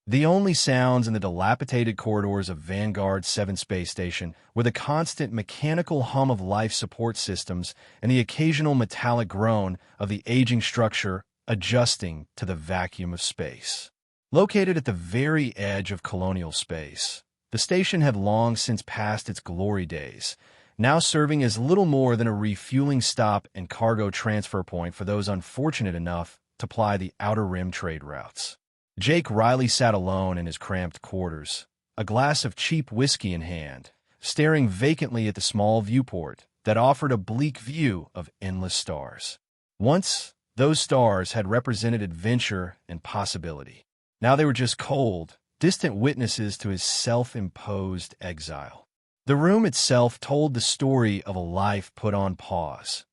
The only sounds in the dilapidated corridors of Vanguard 7 space station were the constant mechanical hum of life support systems and the occasional metallic groan of the aging structure adjusting to the vacuum of space. Located at the very edge of colonial space, the station had long since passed its glory days, now serving as little more than a refueling stop and cargo transfer point for those unfortunate enough to ply the outer rim trade routes. Jake Riley sat alone in his cramped quarters, a glass of cheap whiskey in hand, staring vacantly at the small viewport that offered a bleak view of endless stars. Once, those stars had represented adventure and possibility. Now they were just cold, distant witnesses to his self-imposed exile. The room itself told the story of a life put on pause.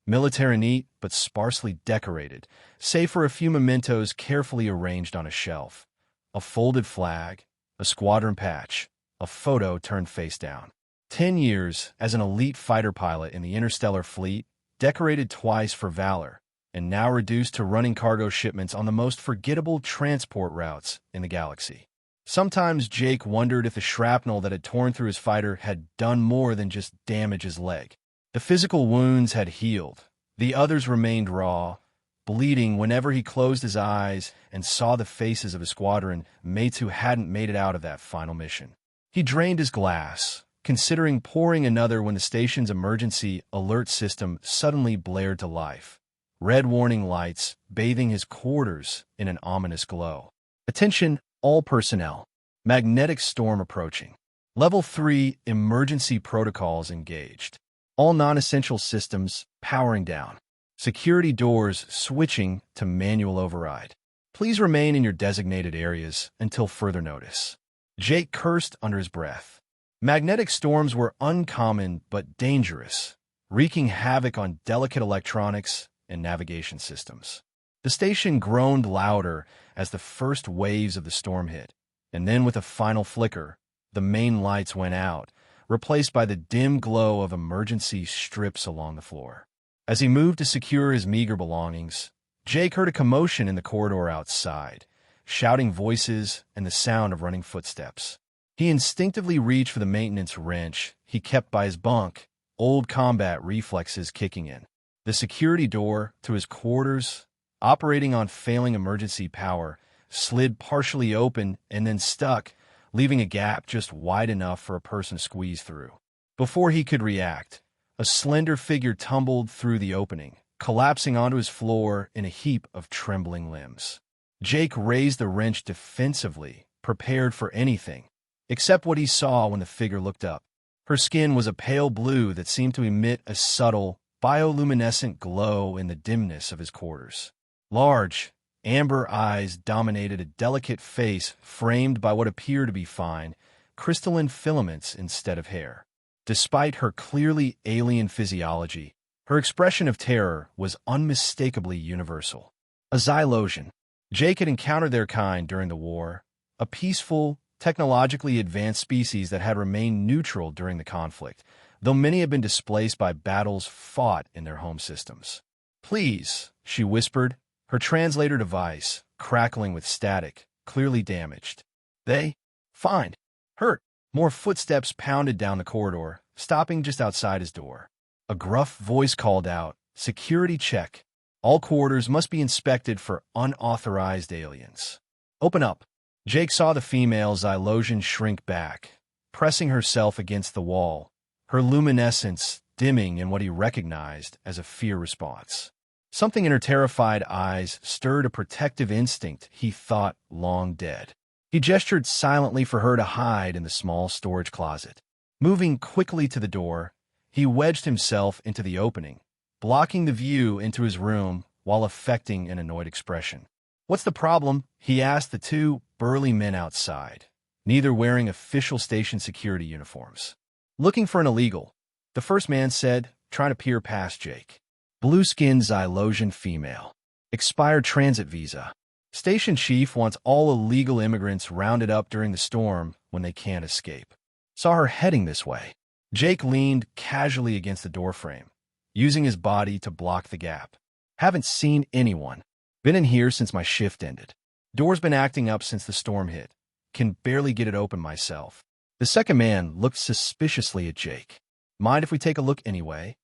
Military neat, but sparsely decorated, save for a few mementos carefully arranged on a shelf. A folded flag, a squadron patch, a photo turned face down. 10 years as an elite fighter pilot in the interstellar fleet, decorated twice for valor, and now reduced to running cargo shipments on the most forgettable transport routes in the galaxy. Sometimes Jake wondered if the shrapnel that had torn through his fighter had done more than just damage his leg. The physical wounds had healed. The others remained raw, bleeding whenever he closed his eyes and saw the faces of his squadron mates who hadn't made it out of that final mission. He drained his glass, considering pouring another when the station's emergency alert system suddenly blared to life. Red warning lights bathing his quarters in an ominous glow. Attention, all personnel. Magnetic storm approaching. Level 3 emergency protocols engaged. All non-essential systems powering down. Security doors switching to manual override. Please remain in your designated areas until further notice. Jake cursed under his breath. Magnetic storms were uncommon but dangerous, wreaking havoc on delicate electronics and navigation systems. The station groaned louder as the first waves of the storm hit, and then with a final flicker, the main lights went out, replaced by the dim glow of emergency strips along the floor. As he moved to secure his meager belongings, Jake heard a commotion in the corridor outside, shouting voices and the sound of running footsteps. He instinctively reached for the maintenance wrench he kept by his bunk, old combat reflexes kicking in. The security door to his quarters, operating on failing emergency power, slid partially open and then stuck, leaving a gap just wide enough for a person to squeeze through. Before he could react, a slender figure tumbled through the opening, collapsing onto his floor in a heap of trembling limbs. Jake raised the wrench defensively, prepared for anything, except what he saw when the figure looked up. Her skin was a pale blue that seemed to emit a subtle, bioluminescent glow in the dimness of his quarters. Large, amber eyes dominated a delicate face framed by what appeared to be fine, crystalline filaments instead of hair. Despite her clearly alien physiology, her expression of terror was unmistakably universal. A Xylosian. Jake had encountered their kind during the war, a peaceful, technologically advanced species that had remained neutral during the conflict, though many had been displaced by battles fought in their home systems. "Please," she whispered, her translator device crackling with static, clearly damaged. "They? Fine. Hurt." More footsteps pounded down the corridor, stopping just outside his door. A gruff voice called out, "Security check. All quarters must be inspected for unauthorized aliens." "Open up." Jake saw the female Xylosian shrink back, pressing herself against the wall, her luminescence dimming in what he recognized as a fear response. Something in her terrified eyes stirred a protective instinct he thought long dead. He gestured silently for her to hide in the small storage closet. Moving quickly to the door, he wedged himself into the opening, blocking the view into his room while affecting an annoyed expression. "What's the problem?" he asked the two burly men outside, neither wearing official station security uniforms. "Looking for an illegal," the first man said, trying to peer past Jake. "Blue-skinned Xylosian female. Expired transit visa. Station chief wants all illegal immigrants rounded up during the storm when they can't escape. Saw her heading this way." Jake leaned casually against the doorframe, using his body to block the gap. "Haven't seen anyone. Been in here since my shift ended." Door's been acting up since the storm hit. Can barely get it open myself. The second man looked suspiciously at Jake. Mind if we take a look anyway?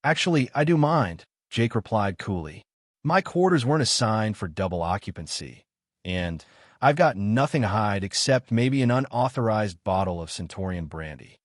Actually, I do mind, Jake replied coolly. My quarters weren't assigned for double occupancy, and I've got nothing to hide except maybe an unauthorized bottle of Centaurian brandy.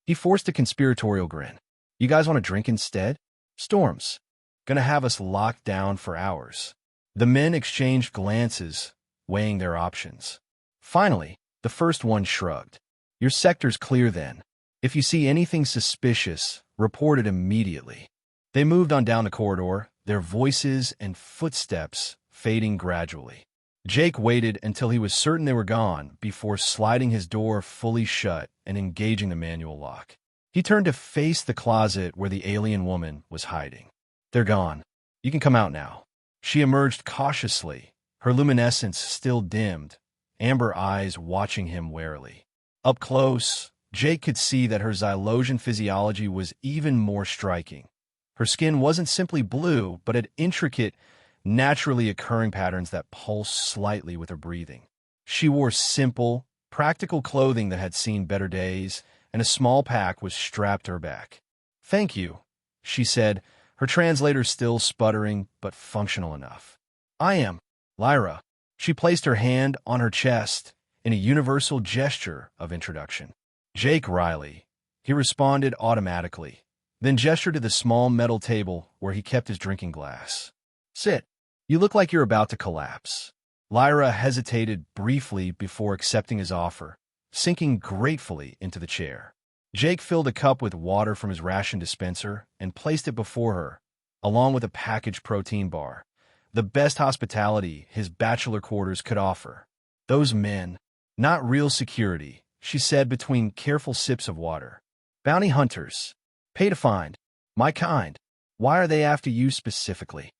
He forced a conspiratorial grin. You guys want a drink instead? Storms. Gonna have us locked down for hours. The men exchanged glances, weighing their options. Finally, the first one shrugged. Your sector's clear then. If you see anything suspicious, report it immediately. They moved on down the corridor, their voices and footsteps fading gradually. Jake waited until he was certain they were gone before sliding his door fully shut and engaging the manual lock. He turned to face the closet where the alien woman was hiding. They're gone. You can come out now. She emerged cautiously, her luminescence still dimmed, amber eyes watching him warily. Up close, Jake could see that her Xylosian physiology was even more striking. Her skin wasn't simply blue, but had intricate, naturally occurring patterns that pulsed slightly with her breathing. She wore simple, practical clothing that had seen better days, and a small pack was strapped to her back. Thank you, she said, her translator still sputtering but functional enough. I am Lyra. She placed her hand on her chest in a universal gesture of introduction. Jake Riley. He responded automatically, then gestured to the small metal table where he kept his drinking glass. Sit. You look like you're about to collapse. Lyra hesitated briefly before accepting his offer, sinking gratefully into the chair. Jake filled a cup with water from his ration dispenser and placed it before her, along with a packaged protein bar, the best hospitality his bachelor quarters could offer. Those men, not real security, she said between careful sips of water. Bounty hunters. Pay to find. My kind. Why are they after you specifically?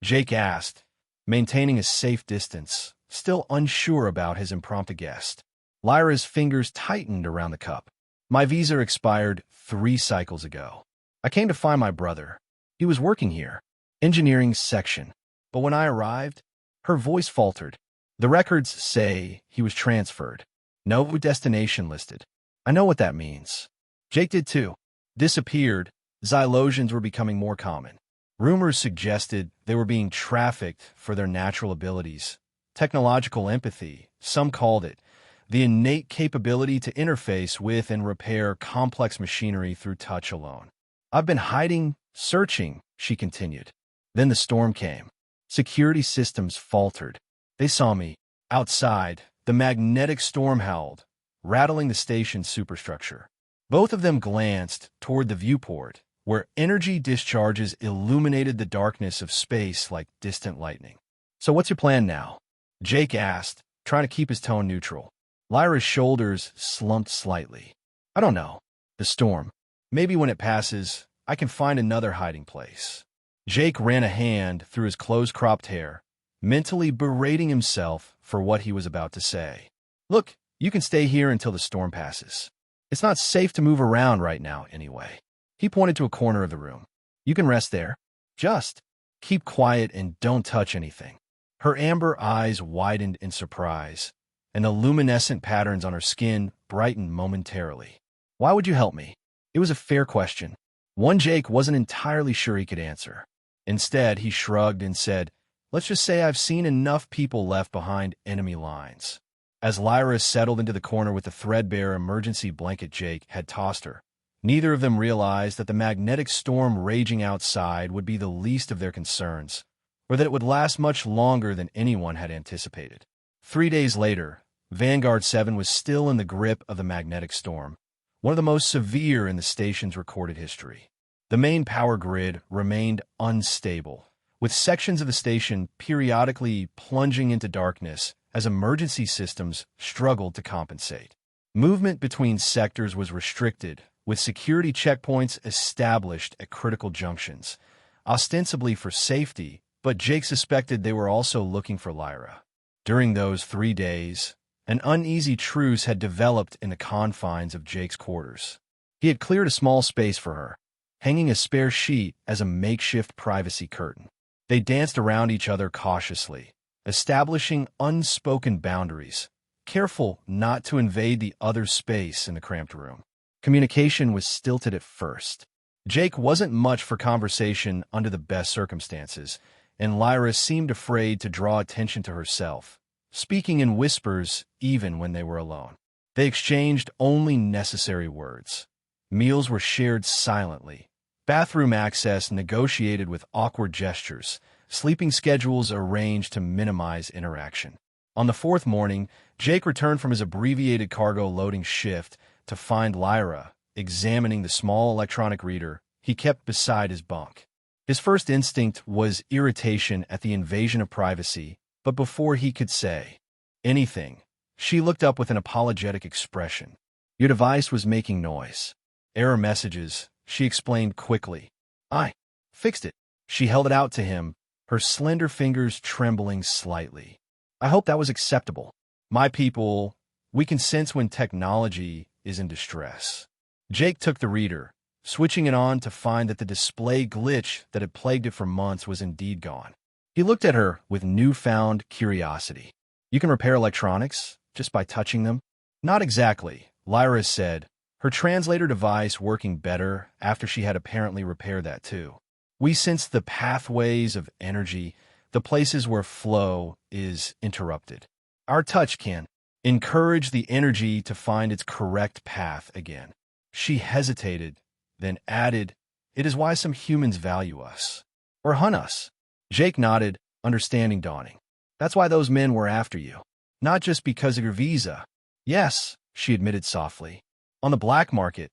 Jake asked, maintaining a safe distance, still unsure about his impromptu guest. Lyra's fingers tightened around the cup. My visa expired 3 cycles ago. I came to find my brother. He was working here, engineering section. But when I arrived, her voice faltered. The records say he was transferred. No destination listed. I know what that means. Jake did too. Disappeared. Xylosians were becoming more common. Rumors suggested they were being trafficked for their natural abilities. Technological empathy, some called it. The innate capability to interface with and repair complex machinery through touch alone. I've been hiding, searching, she continued. Then the storm came. Security systems faltered. They saw me. Outside, the magnetic storm howled, rattling the station's superstructure. Both of them glanced toward the viewport, where energy discharges illuminated the darkness of space like distant lightning. So what's your plan now? Jake asked, trying to keep his tone neutral. Lyra's shoulders slumped slightly. I don't know. The storm. Maybe when it passes, I can find another hiding place. Jake ran a hand through his close-cropped hair, mentally berating himself for what he was about to say. Look, you can stay here until the storm passes. It's not safe to move around right now anyway. He pointed to a corner of the room. You can rest there. Just keep quiet and don't touch anything. Her amber eyes widened in surprise, and the luminescent patterns on her skin brightened momentarily. Why would you help me? It was a fair question, one Jake wasn't entirely sure he could answer. Instead, he shrugged and said, let's just say I've seen enough people left behind enemy lines. As Lyra settled into the corner with the threadbare emergency blanket Jake had tossed her, neither of them realized that the magnetic storm raging outside would be the least of their concerns, or that it would last much longer than anyone had anticipated. 3 days later, Vanguard 7 was still in the grip of the magnetic storm, one of the most severe in the station's recorded history. The main power grid remained unstable, with sections of the station periodically plunging into darkness as emergency systems struggled to compensate. Movement between sectors was restricted, with security checkpoints established at critical junctions, ostensibly for safety, but Jake suspected they were also looking for Lyra. During those 3 days, an uneasy truce had developed in the confines of Jake's quarters. He had cleared a small space for her, hanging a spare sheet as a makeshift privacy curtain. They danced around each other cautiously, establishing unspoken boundaries, careful not to invade the other's space in the cramped room. Communication was stilted at first. Jake wasn't much for conversation under the best circumstances, and Lyra seemed afraid to draw attention to herself, speaking in whispers even when they were alone. They exchanged only necessary words. Meals were shared silently, bathroom access negotiated with awkward gestures, sleeping schedules arranged to minimize interaction. On the fourth morning, Jake returned from his abbreviated cargo loading shift to find Lyra examining the small electronic reader he kept beside his bunk. His first instinct was irritation at the invasion of privacy, but before he could say anything, she looked up with an apologetic expression. "Your device was making noise. Error messages," she explained quickly. "I fixed it." She held it out to him, her slender fingers trembling slightly. "I hope that was acceptable. My people, we can sense when technology is in distress." Jake took the reader, switching it on to find that the display glitch that had plagued it for months was indeed gone. He looked at her with newfound curiosity. "You can repair electronics just by touching them?" "Not exactly," Lyra said, her translator device working better after she had apparently repaired that too. "We sense the pathways of energy, the places where flow is interrupted. Our touch can encourage the energy to find its correct path again." She hesitated, then added, "It is why some humans value us. Or hunt us." Jake nodded, understanding dawning. "That's why those men were after you. Not just because of your visa." "Yes," she admitted softly. "On the black market,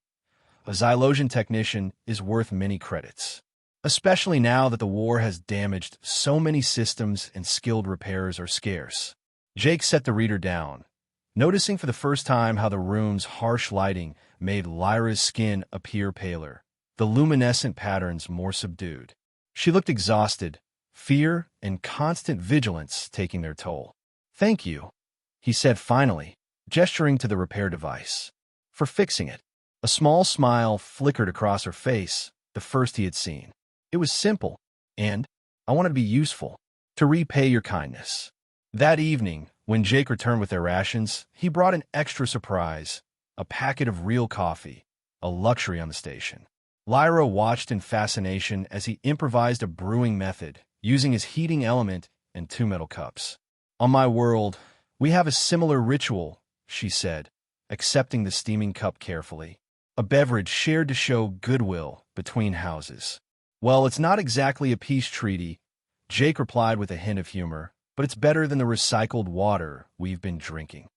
a Xylosian technician is worth many credits. Especially now that the war has damaged so many systems and skilled repairs are scarce." Jake set the reader down, noticing for the first time how the room's harsh lighting made Lyra's skin appear paler, the luminescent patterns more subdued. She looked exhausted, fear and constant vigilance taking their toll. "Thank you," he said finally, gesturing to the repair device, "for fixing it." A small smile flickered across her face, the first he had seen. "It was simple, and I wanted to be useful, to repay your kindness." That evening, when Jake returned with their rations, he brought an extra surprise, a packet of real coffee, a luxury on the station. Lyra watched in fascination as he improvised a brewing method, using his heating element and 2 metal cups. "On my world, we have a similar ritual," she said, accepting the steaming cup carefully. "A beverage shared to show goodwill between houses." "Well, it's not exactly a peace treaty," Jake replied with a hint of humor, "but it's better than the recycled water we've been drinking."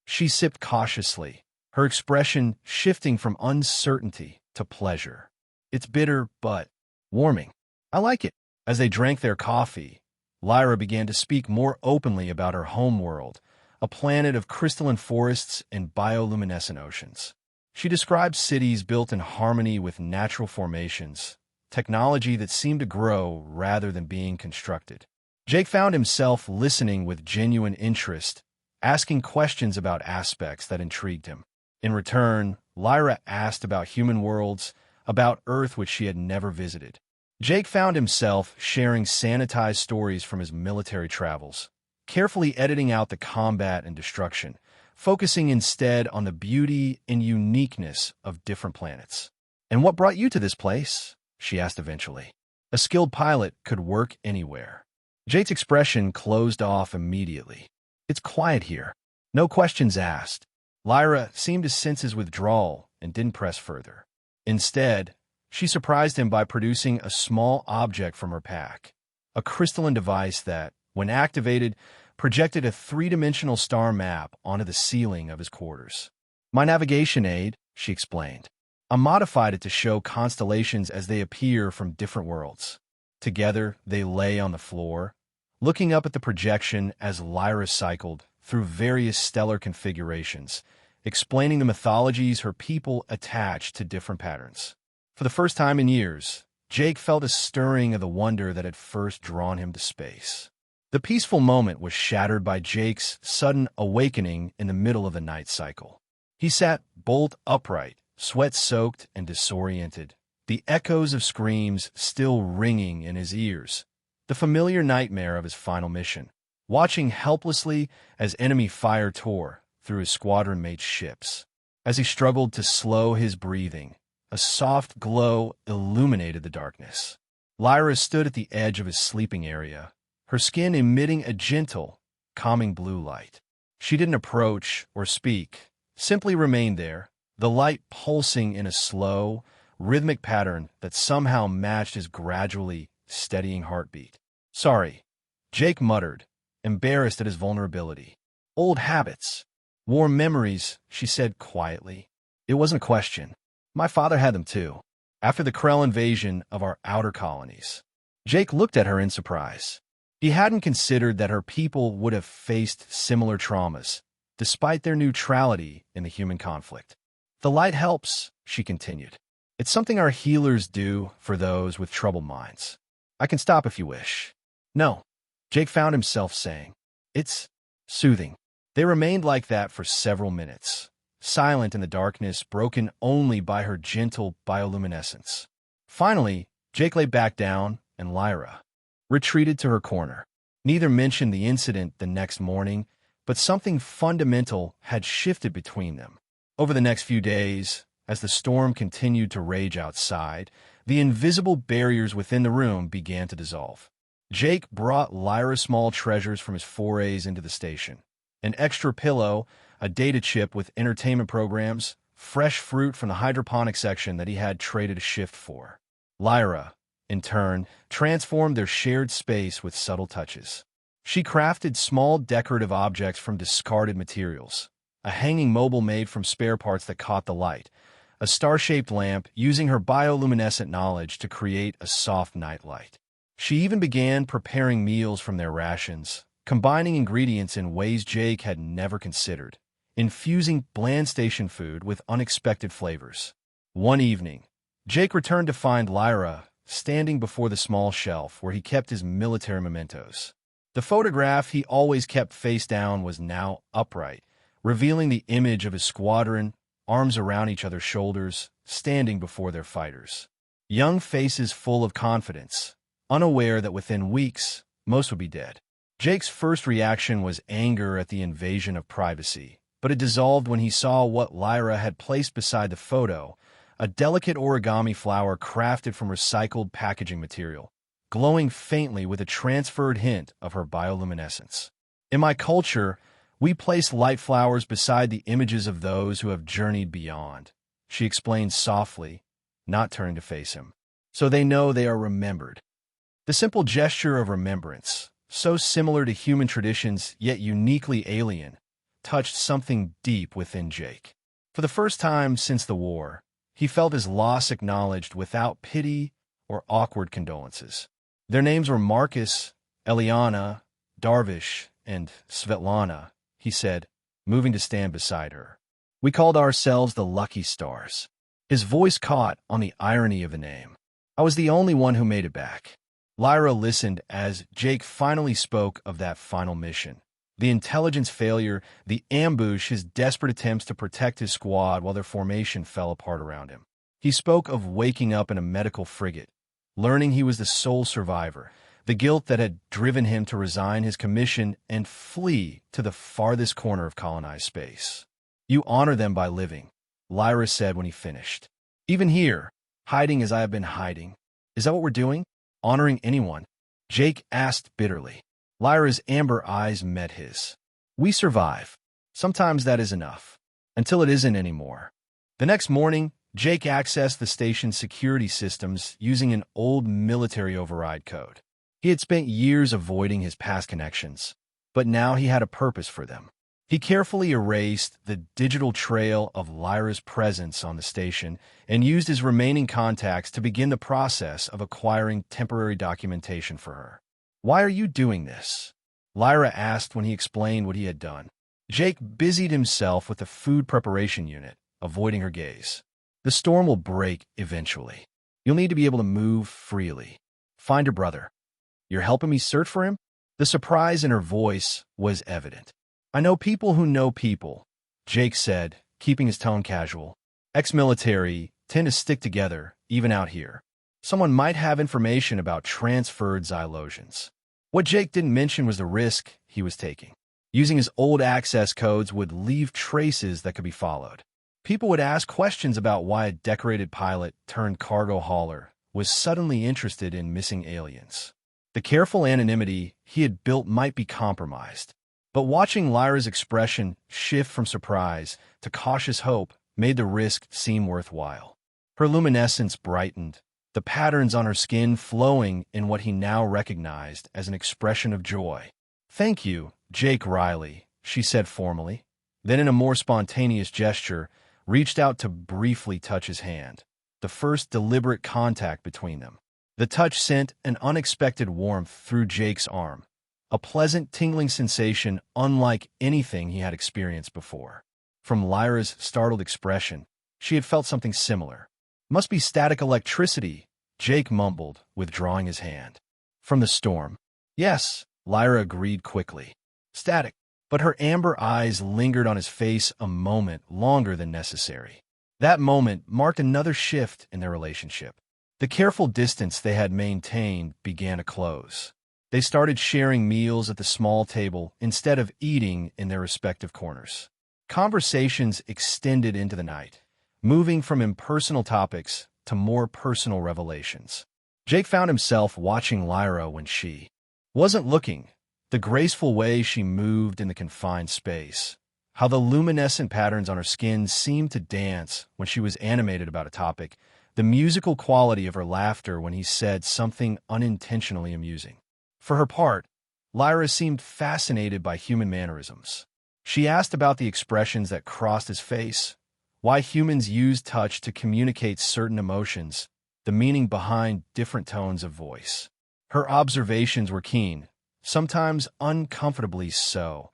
She sipped cautiously, her expression shifting from uncertainty to pleasure. "It's bitter, but warming. I like it." As they drank their coffee, Lyra began to speak more openly about her home world, a planet of crystalline forests and bioluminescent oceans. She described cities built in harmony with natural formations, technology that seemed to grow rather than being constructed. Jake found himself listening with genuine interest, asking questions about aspects that intrigued him. In return, Lyra asked about human worlds, about Earth which she had never visited. Jake found himself sharing sanitized stories from his military travels, carefully editing out the combat and destruction, focusing instead on the beauty and uniqueness of different planets. "And what brought you to this place?" she asked eventually. A skilled pilot could work anywhere. Jake's expression closed off immediately. "It's quiet here. No questions asked." Lyra seemed to sense his withdrawal and didn't press further. Instead, she surprised him by producing a small object from her pack, a crystalline device that, when activated, projected a 3-dimensional star map onto the ceiling of his quarters. "My navigation aid," she explained. "I modified it to show constellations as they appear from different worlds." Together, they lay on the floor, looking up at the projection as Lyra cycled through various stellar configurations, explaining the mythologies her people attached to different patterns. For the first time in years, Jake felt a stirring of the wonder that had first drawn him to space. The peaceful moment was shattered by Jake's sudden awakening in the middle of the night cycle. He sat bolt upright, sweat-soaked and disoriented, the echoes of screams still ringing in his ears, the familiar nightmare of his final mission. watching helplessly as enemy fire tore through his squadron mate's ships. As he struggled to slow his breathing, a soft glow illuminated the darkness. Lyra stood at the edge of his sleeping area, her skin emitting a gentle, calming blue light. She didn't approach or speak, simply remained there, the light pulsing in a slow, rhythmic pattern that somehow matched his gradually steadying heartbeat. "Sorry," Jake muttered, embarrassed at his vulnerability. "Old habits. Warm memories," she said quietly. It wasn't a question. My father had them too, after the Krell invasion of our outer colonies. Jake looked at her in surprise. He hadn't considered that her people would have faced similar traumas, despite their neutrality in the human conflict. "The light helps," she continued. "It's something our healers do for those with troubled minds. I can stop if you wish." "No," Jake found himself saying. "It's soothing." They remained like that for several minutes, silent in the darkness, broken only by her gentle bioluminescence. Finally, Jake lay back down, and Lyra retreated to her corner. Neither mentioned the incident the next morning, but something fundamental had shifted between them. Over the next few days, as the storm continued to rage outside, the invisible barriers within the room began to dissolve. Jake brought Lyra small treasures from his forays into the station. An extra pillow, a data chip with entertainment programs, fresh fruit from the hydroponic section that he had traded a shift for. Lyra, in turn, transformed their shared space with subtle touches. She crafted small decorative objects from discarded materials, a hanging mobile made from spare parts that caught the light, a star-shaped lamp using her bioluminescent knowledge to create a soft nightlight. She even began preparing meals from their rations, combining ingredients in ways Jake had never considered, infusing bland station food with unexpected flavors. One evening, Jake returned to find Lyra standing before the small shelf where he kept his military mementos. The photograph he always kept face down was now upright, revealing the image of his squadron, arms around each other's shoulders, standing before their fighters. Young faces full of confidence, unaware that within weeks, most would be dead. Jake's first reaction was anger at the invasion of privacy, but it dissolved when he saw what Lyra had placed beside the photo, a delicate origami flower crafted from recycled packaging material, glowing faintly with a transferred hint of her bioluminescence. "In my culture, we place light flowers beside the images of those who have journeyed beyond," she explained softly, not turning to face him. "So they know they are remembered." The simple gesture of remembrance, so similar to human traditions yet uniquely alien, touched something deep within Jake. For the first time since the war, he felt his loss acknowledged without pity or awkward condolences. Their names were Marcus, Eliana, Darvish, and Svetlana, he said, moving to stand beside her. "We called ourselves the Lucky Stars." His voice caught on the irony of the name. "I was the only one who made it back." Lyra listened as Jake finally spoke of that final mission. The intelligence failure, the ambush, his desperate attempts to protect his squad while their formation fell apart around him. He spoke of waking up in a medical frigate, learning he was the sole survivor, the guilt that had driven him to resign his commission and flee to the farthest corner of colonized space. "You honor them by living," Lyra said when he finished. "Even here, hiding as I have been hiding. Is that what we're doing? Honoring anyone?" Jake asked bitterly. Lyra's amber eyes met his. "We survive. Sometimes that is enough. Until it isn't anymore." The next morning, Jake accessed the station's security systems using an old military override code. He had spent years avoiding his past connections, but now he had a purpose for them. He carefully erased the digital trail of Lyra's presence on the station and used his remaining contacts to begin the process of acquiring temporary documentation for her. "Why are you doing this?" Lyra asked when he explained what he had done. Jake busied himself with the food preparation unit, avoiding her gaze. "The storm will break eventually. You'll need to be able to move freely. Find your brother. You're helping me search for him?" The surprise in her voice was evident. "I know people who know people," Jake said, keeping his tone casual. "Ex-military tend to stick together, even out here. Someone might have information about transferred xylosions." What Jake didn't mention was the risk he was taking. Using his old access codes would leave traces that could be followed. People would ask questions about why a decorated pilot turned cargo hauler was suddenly interested in missing aliens. The careful anonymity he had built might be compromised, but watching Lyra's expression shift from surprise to cautious hope made the risk seem worthwhile. Her luminescence brightened, the patterns on her skin flowing in what he now recognized as an expression of joy. "Thank you, Jake Riley," she said formally, then in a more spontaneous gesture, reached out to briefly touch his hand, the first deliberate contact between them. The touch sent an unexpected warmth through Jake's arm, a pleasant tingling sensation unlike anything he had experienced before. From Lyra's startled expression, she had felt something similar. "Must be static electricity," Jake mumbled, withdrawing his hand. "From the storm." "Yes," Lyra agreed quickly. "Static." But her amber eyes lingered on his face a moment longer than necessary. That moment marked another shift in their relationship. The careful distance they had maintained began to close. They started sharing meals at the small table instead of eating in their respective corners. Conversations extended into the night, moving from impersonal topics to more personal revelations. Jake found himself watching Lyra when she wasn't looking, the graceful way she moved in the confined space, how the luminescent patterns on her skin seemed to dance when she was animated about a topic, the musical quality of her laughter when he said something unintentionally amusing. For her part, Lyra seemed fascinated by human mannerisms. She asked about the expressions that crossed his face, why humans use touch to communicate certain emotions, the meaning behind different tones of voice. Her observations were keen, sometimes uncomfortably so,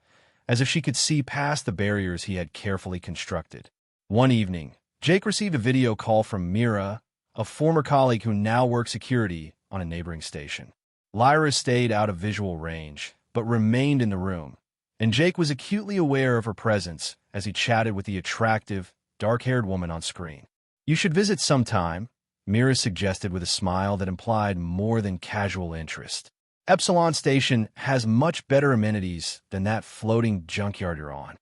as if she could see past the barriers he had carefully constructed. One evening, Jake received a video call from Mira, a former colleague who now worked security on a neighboring station. Lyra stayed out of visual range, but remained in the room, and Jake was acutely aware of her presence as he chatted with the attractive, dark-haired woman on screen. "You should visit sometime," Mira suggested with a smile that implied more than casual interest. "Epsilon Station has much better amenities than that floating junkyard you're on."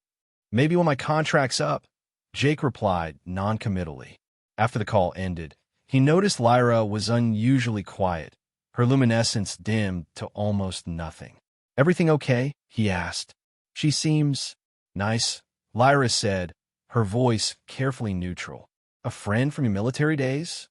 "Maybe when my contract's up," Jake replied non-committally. After the call ended, he noticed Lyra was unusually quiet, her luminescence dimmed to almost nothing. "Everything okay?" he asked. "She seems nice," Lyra said, her voice carefully neutral. "A friend from your military days?"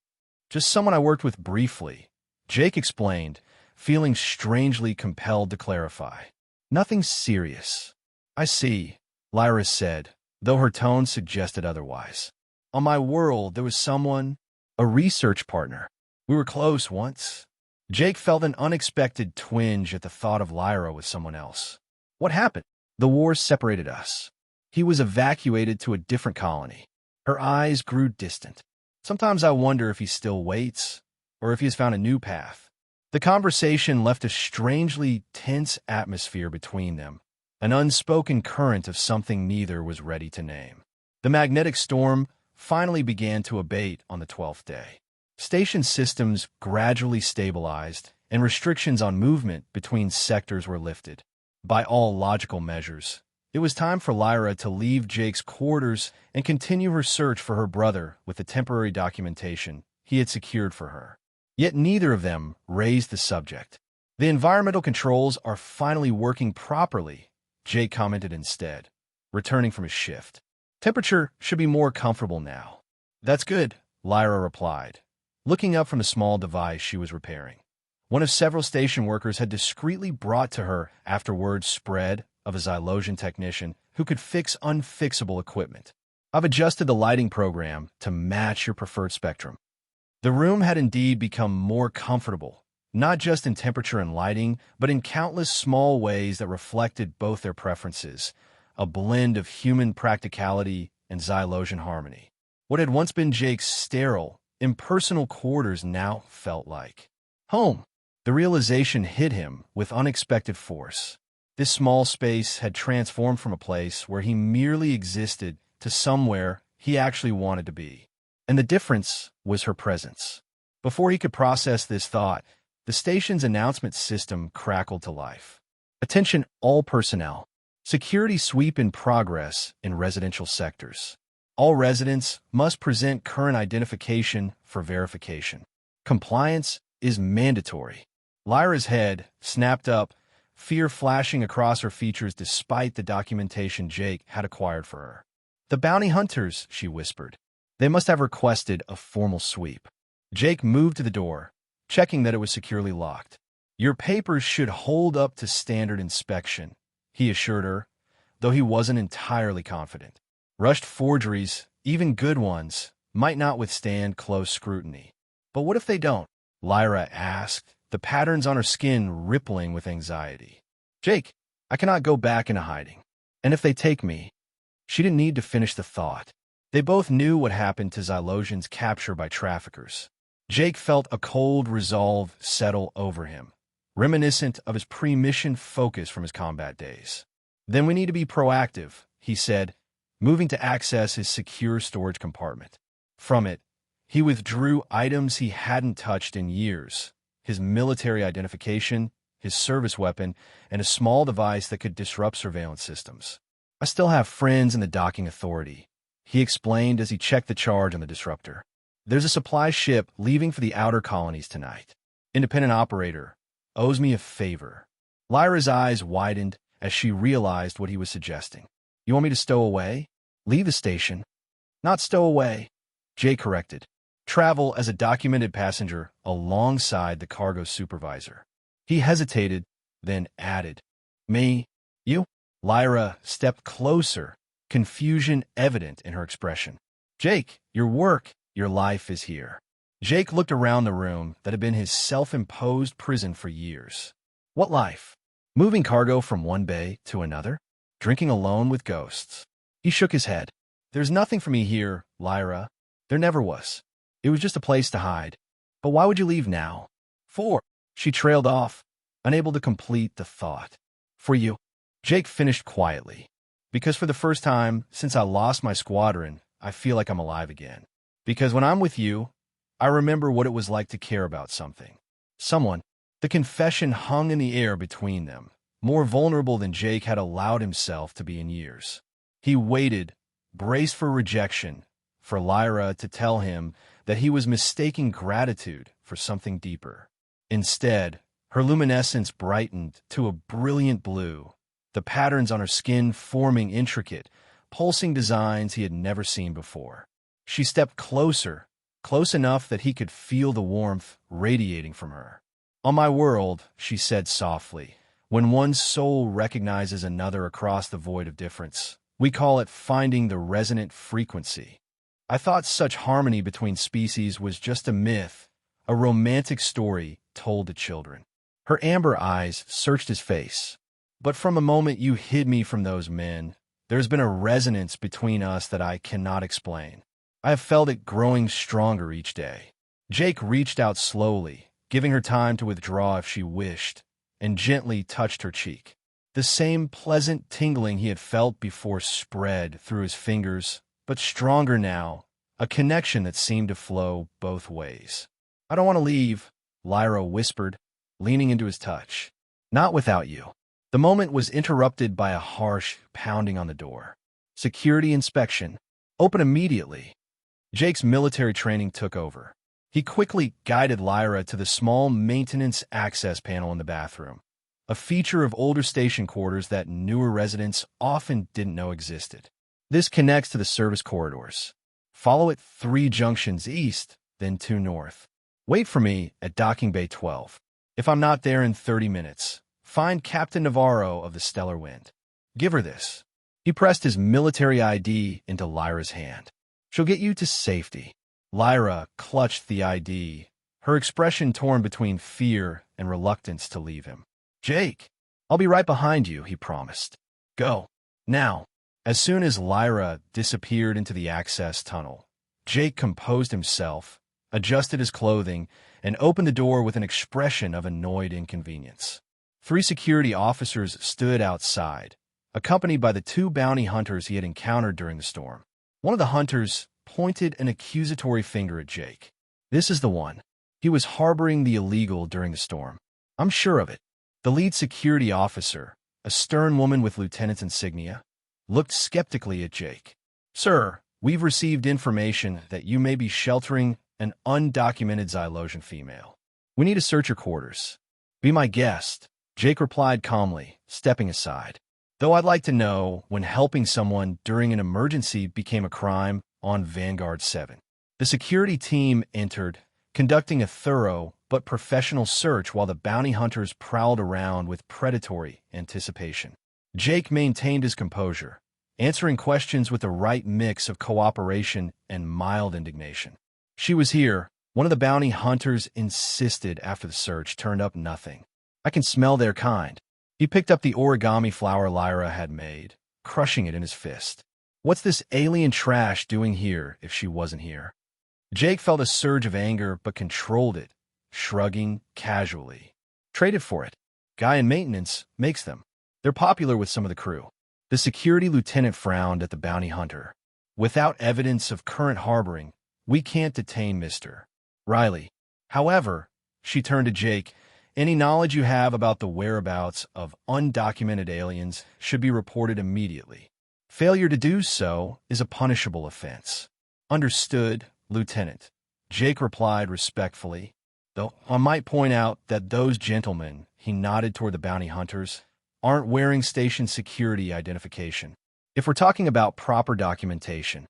"Just someone I worked with briefly," Jake explained, feeling strangely compelled to clarify. "Nothing serious." "I see," Lyra said, though her tone suggested otherwise. "On my world, there was someone, a research partner. We were close once." Jake felt an unexpected twinge at the thought of Lyra with someone else. "What happened?" "The war separated us. He was evacuated to a different colony." Her eyes grew distant. "Sometimes I wonder if he still waits, or if he has found a new path." The conversation left a strangely tense atmosphere between them, an unspoken current of something neither was ready to name. The magnetic storm finally began to abate on the 12th day. Station systems gradually stabilized, and restrictions on movement between sectors were lifted. By all logical measures, it was time for Lyra to leave Jake's quarters and continue her search for her brother with the temporary documentation he had secured for her. Yet neither of them raised the subject. "The environmental controls are finally working properly," Jake commented instead, returning from his shift. "Temperature should be more comfortable now." "That's good," Lyra replied, looking up from the small device she was repairing. One of several station workers had discreetly brought to her after word spread of a Xylosian technician who could fix unfixable equipment. "I've adjusted the lighting program to match your preferred spectrum." The room had indeed become more comfortable, not just in temperature and lighting, but in countless small ways that reflected both their preferences, a blend of human practicality and Xylosian harmony. What had once been Jake's sterile, impersonal quarters now felt like home. The realization hit him with unexpected force. This small space had transformed from a place where he merely existed to somewhere he actually wanted to be. And the difference was her presence. Before he could process this thought, the station's announcement system crackled to life. Attention all personnel. Security sweep in progress in residential sectors. All residents must present current identification for verification. Compliance is mandatory. Lyra's head snapped up, fear flashing across her features despite the documentation Jake had acquired for her. The bounty hunters, she whispered. They must have requested a formal sweep. Jake moved to the door, checking that it was securely locked. Your papers should hold up to standard inspection, he assured her, though he wasn't entirely confident. Rushed forgeries, even good ones, might not withstand close scrutiny. But what if they don't? Lyra asked, the patterns on her skin rippling with anxiety. Jake, I cannot go back into hiding. And if they take me? She didn't need to finish the thought. They both knew what happened to Xylosian's capture by traffickers. Jake felt a cold resolve settle over him, reminiscent of his pre-mission focus from his combat days. Then we need to be proactive, he said, moving to access his secure storage compartment. From it, he withdrew items he hadn't touched in years, his military identification, his service weapon, and a small device that could disrupt surveillance systems. I still have friends in the docking authority, he explained as he checked the charge on the disruptor. There's a supply ship leaving for the outer colonies tonight. Independent operator owes me a favor. Lyra's eyes widened as she realized what he was suggesting. You want me to stow away? Leave the station? Not stow away, Jay corrected. Travel as a documented passenger alongside the cargo supervisor. He hesitated, then added, Me? You? Lyra stepped closer, confusion evident in her expression. Jake, your work, your life is here. Jake looked around the room that had been his self-imposed prison for years. What life? Moving cargo from one bay to another? Drinking alone with ghosts? He shook his head. There's nothing for me here, Lyra. There never was. It was just a place to hide. But why would you leave now? For, she trailed off, unable to complete the thought. For you. Jake finished quietly. Because for the first time since I lost my squadron, I feel like I'm alive again. Because when I'm with you, I remember what it was like to care about something. Someone. The confession hung in the air between them, more vulnerable than Jake had allowed himself to be in years. He waited, braced for rejection, for Lyra to tell him that he was mistaking gratitude for something deeper. Instead, her luminescence brightened to a brilliant blue, the patterns on her skin forming intricate, pulsing designs he had never seen before. She stepped closer, close enough that he could feel the warmth radiating from her. On my world, she said softly, when one soul recognizes another across the void of difference, we call it finding the resonant frequency. I thought such harmony between species was just a myth, a romantic story told to children. Her amber eyes searched his face. But from the moment you hid me from those men, there's been a resonance between us that I cannot explain. I have felt it growing stronger each day. Jake reached out slowly, giving her time to withdraw if she wished, and gently touched her cheek. The same pleasant tingling he had felt before spread through his fingers, but stronger now, a connection that seemed to flow both ways. I don't want to leave, Lyra whispered, leaning into his touch. Not without you. The moment was interrupted by a harsh pounding on the door. Security inspection. Open immediately. Jake's military training took over. He quickly guided Lyra to the small maintenance access panel in the bathroom, a feature of older station quarters that newer residents often didn't know existed. This connects to the service corridors. Follow it 3 junctions east, then 2 north. Wait for me at Docking Bay 12. If I'm not there in 30 minutes, find Captain Navarro of the Stellar Wind. Give her this. He pressed his military ID into Lyra's hand. She'll get you to safety. Lyra clutched the ID, her expression torn between fear and reluctance to leave him. Jake, I'll be right behind you, he promised. Go. Now. As soon as Lyra disappeared into the access tunnel, Jake composed himself, adjusted his clothing, and opened the door with an expression of annoyed inconvenience. 3 security officers stood outside, accompanied by the 2 bounty hunters he had encountered during the storm. One of the hunters pointed an accusatory finger at Jake. This is the one. He was harboring the illegal during the storm. I'm sure of it. The lead security officer, a stern woman with lieutenant's insignia, looked skeptically at Jake. "Sir, we've received information that you may be sheltering an undocumented Xylosian female. We need to search your quarters." "Be my guest," Jake replied calmly, stepping aside. "Though I'd like to know when helping someone during an emergency became a crime on Vanguard 7. The security team entered, conducting a thorough but professional search while the bounty hunters prowled around with predatory anticipation. Jake maintained his composure, answering questions with the right mix of cooperation and mild indignation. "She was here," one of the bounty hunters insisted after the search turned up nothing. "I can smell their kind." He picked up the origami flower Lyra had made, crushing it in his fist. "What's this alien trash doing here if she wasn't here?" Jake felt a surge of anger but controlled it, shrugging casually. "Traded for it. Guy in maintenance makes them. They're popular with some of the crew." The security lieutenant frowned at the bounty hunter. "Without evidence of current harboring, we can't detain Mr. Riley. However," she turned to Jake, "any knowledge you have about the whereabouts of undocumented aliens should be reported immediately. Failure to do so is a punishable offense." "Understood, Lieutenant," Jake replied respectfully, "though I might point out that those gentlemen," he nodded toward the bounty hunters, "aren't wearing station security identification. If we're talking about proper documentation."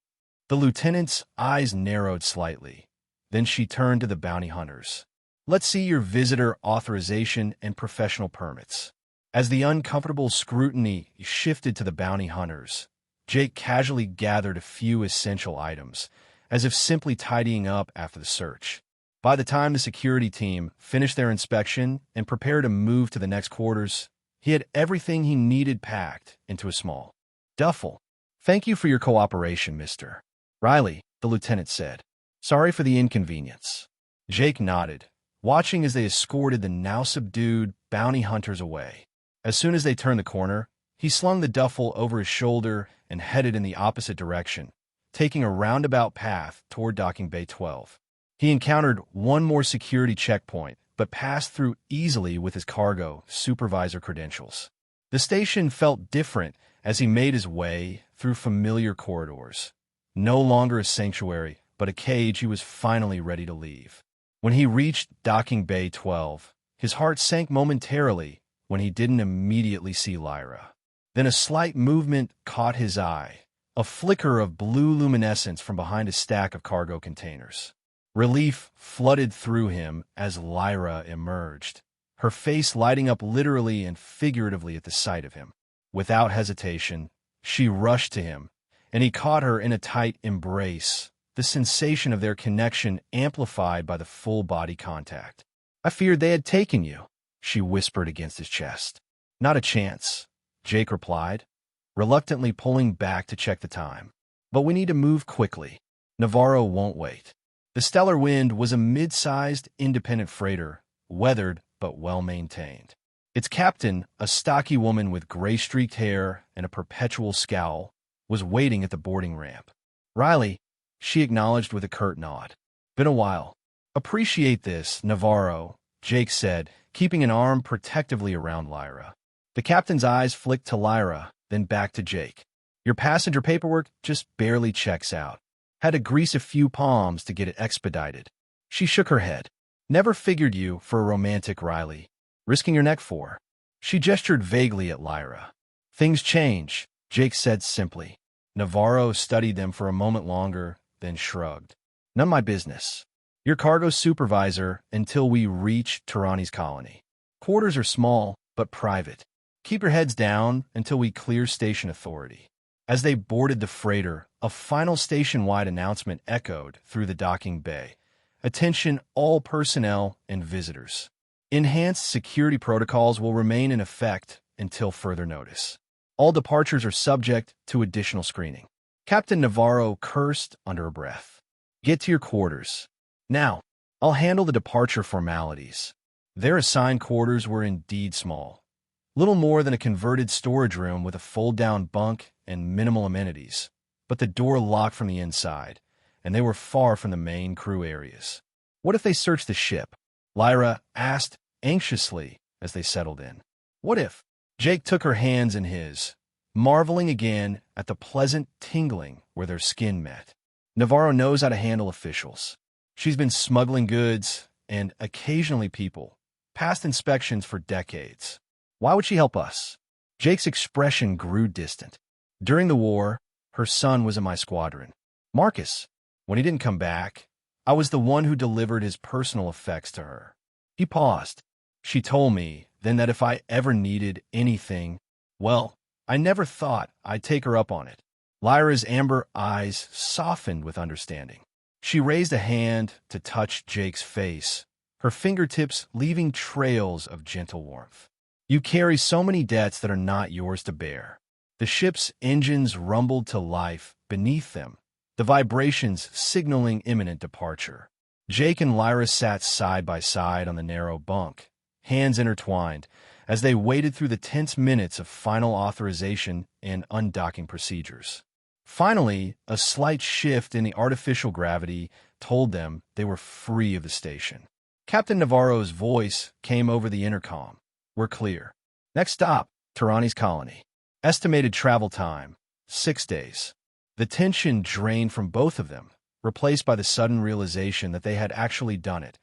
The lieutenant's eyes narrowed slightly. Then she turned to the bounty hunters. "Let's see your visitor authorization and professional permits." As the uncomfortable scrutiny shifted to the bounty hunters, Jake casually gathered a few essential items, as if simply tidying up after the search. By the time the security team finished their inspection and prepared to move to the next quarters, he had everything he needed packed into a small duffel. "Thank you for your cooperation, Mr. Riley," the lieutenant said. "Sorry for the inconvenience." Jake nodded, watching as they escorted the now subdued bounty hunters away. As soon as they turned the corner, he slung the duffel over his shoulder and headed in the opposite direction, taking a roundabout path toward Docking Bay 12. He encountered one more security checkpoint, but passed through easily with his cargo supervisor credentials. The station felt different as he made his way through familiar corridors. No longer a sanctuary, but a cage he was finally ready to leave. When he reached Docking Bay 12, his heart sank momentarily when he didn't immediately see Lyra. Then a slight movement caught his eye, a flicker of blue luminescence from behind a stack of cargo containers. Relief flooded through him as Lyra emerged, her face lighting up literally and figuratively at the sight of him. Without hesitation, she rushed to him, and he caught her in a tight embrace, the sensation of their connection amplified by the full-body contact. "I feared they had taken you," she whispered against his chest. "Not a chance," Jake replied, reluctantly pulling back to check the time. "But we need to move quickly. Navarro won't wait." The Stellar Wind was a mid-sized independent freighter, weathered but well-maintained. Its captain, a stocky woman with gray-streaked hair and a perpetual scowl, was waiting at the boarding ramp. "Riley," she acknowledged with a curt nod. "Been a while." "Appreciate this, Navarro," Jake said, keeping an arm protectively around Lyra. The captain's eyes flicked to Lyra, then back to Jake. "Your passenger paperwork just barely checks out. Had to grease a few palms to get it expedited." She shook her head. "Never figured you for a romantic, Riley. Risking your neck for?" She gestured vaguely at Lyra. "Things change," Jake said simply. Navarro studied them for a moment longer, then shrugged. "None of my business. Your cargo supervisor until we reach Tirani's colony. Quarters are small, but private. Keep your heads down until we clear station authority." As they boarded the freighter, a final station-wide announcement echoed through the docking bay. "Attention all personnel and visitors. Enhanced security protocols will remain in effect until further notice. All departures are subject to additional screening." Captain Navarro cursed under her breath. "Get to your quarters. Now, I'll handle the departure formalities." Their assigned quarters were indeed small. Little more than a converted storage room with a fold-down bunk and minimal amenities, but the door locked from the inside, and they were far from the main crew areas. "What if they search the ship?" Lyra asked anxiously as they settled in. What if? Jake took her hands in his, marveling again at the pleasant tingling where their skin met. Navarro knows how to handle officials. She's been smuggling goods and occasionally people, past inspections for decades. Why would she help us? Jake's expression grew distant. During the war, her son was in my squadron. Marcus, when he didn't come back, I was the one who delivered his personal effects to her. He paused. She told me then that if I ever needed anything, well, I never thought I'd take her up on it. Lyra's amber eyes softened with understanding. She raised a hand to touch Jake's face, her fingertips leaving trails of gentle warmth. You carry so many debts that are not yours to bear. The ship's engines rumbled to life beneath them, the vibrations signaling imminent departure. Jake and Lyra sat side by side on the narrow bunk, hands intertwined, as they waited through the tense minutes of final authorization and undocking procedures. Finally, a slight shift in the artificial gravity told them they were free of the station. Captain Navarro's voice came over the intercom. We're clear. Next stop, Tirani's colony. Estimated travel time, 6 days. The tension drained from both of them, replaced by the sudden realization that they had actually done it,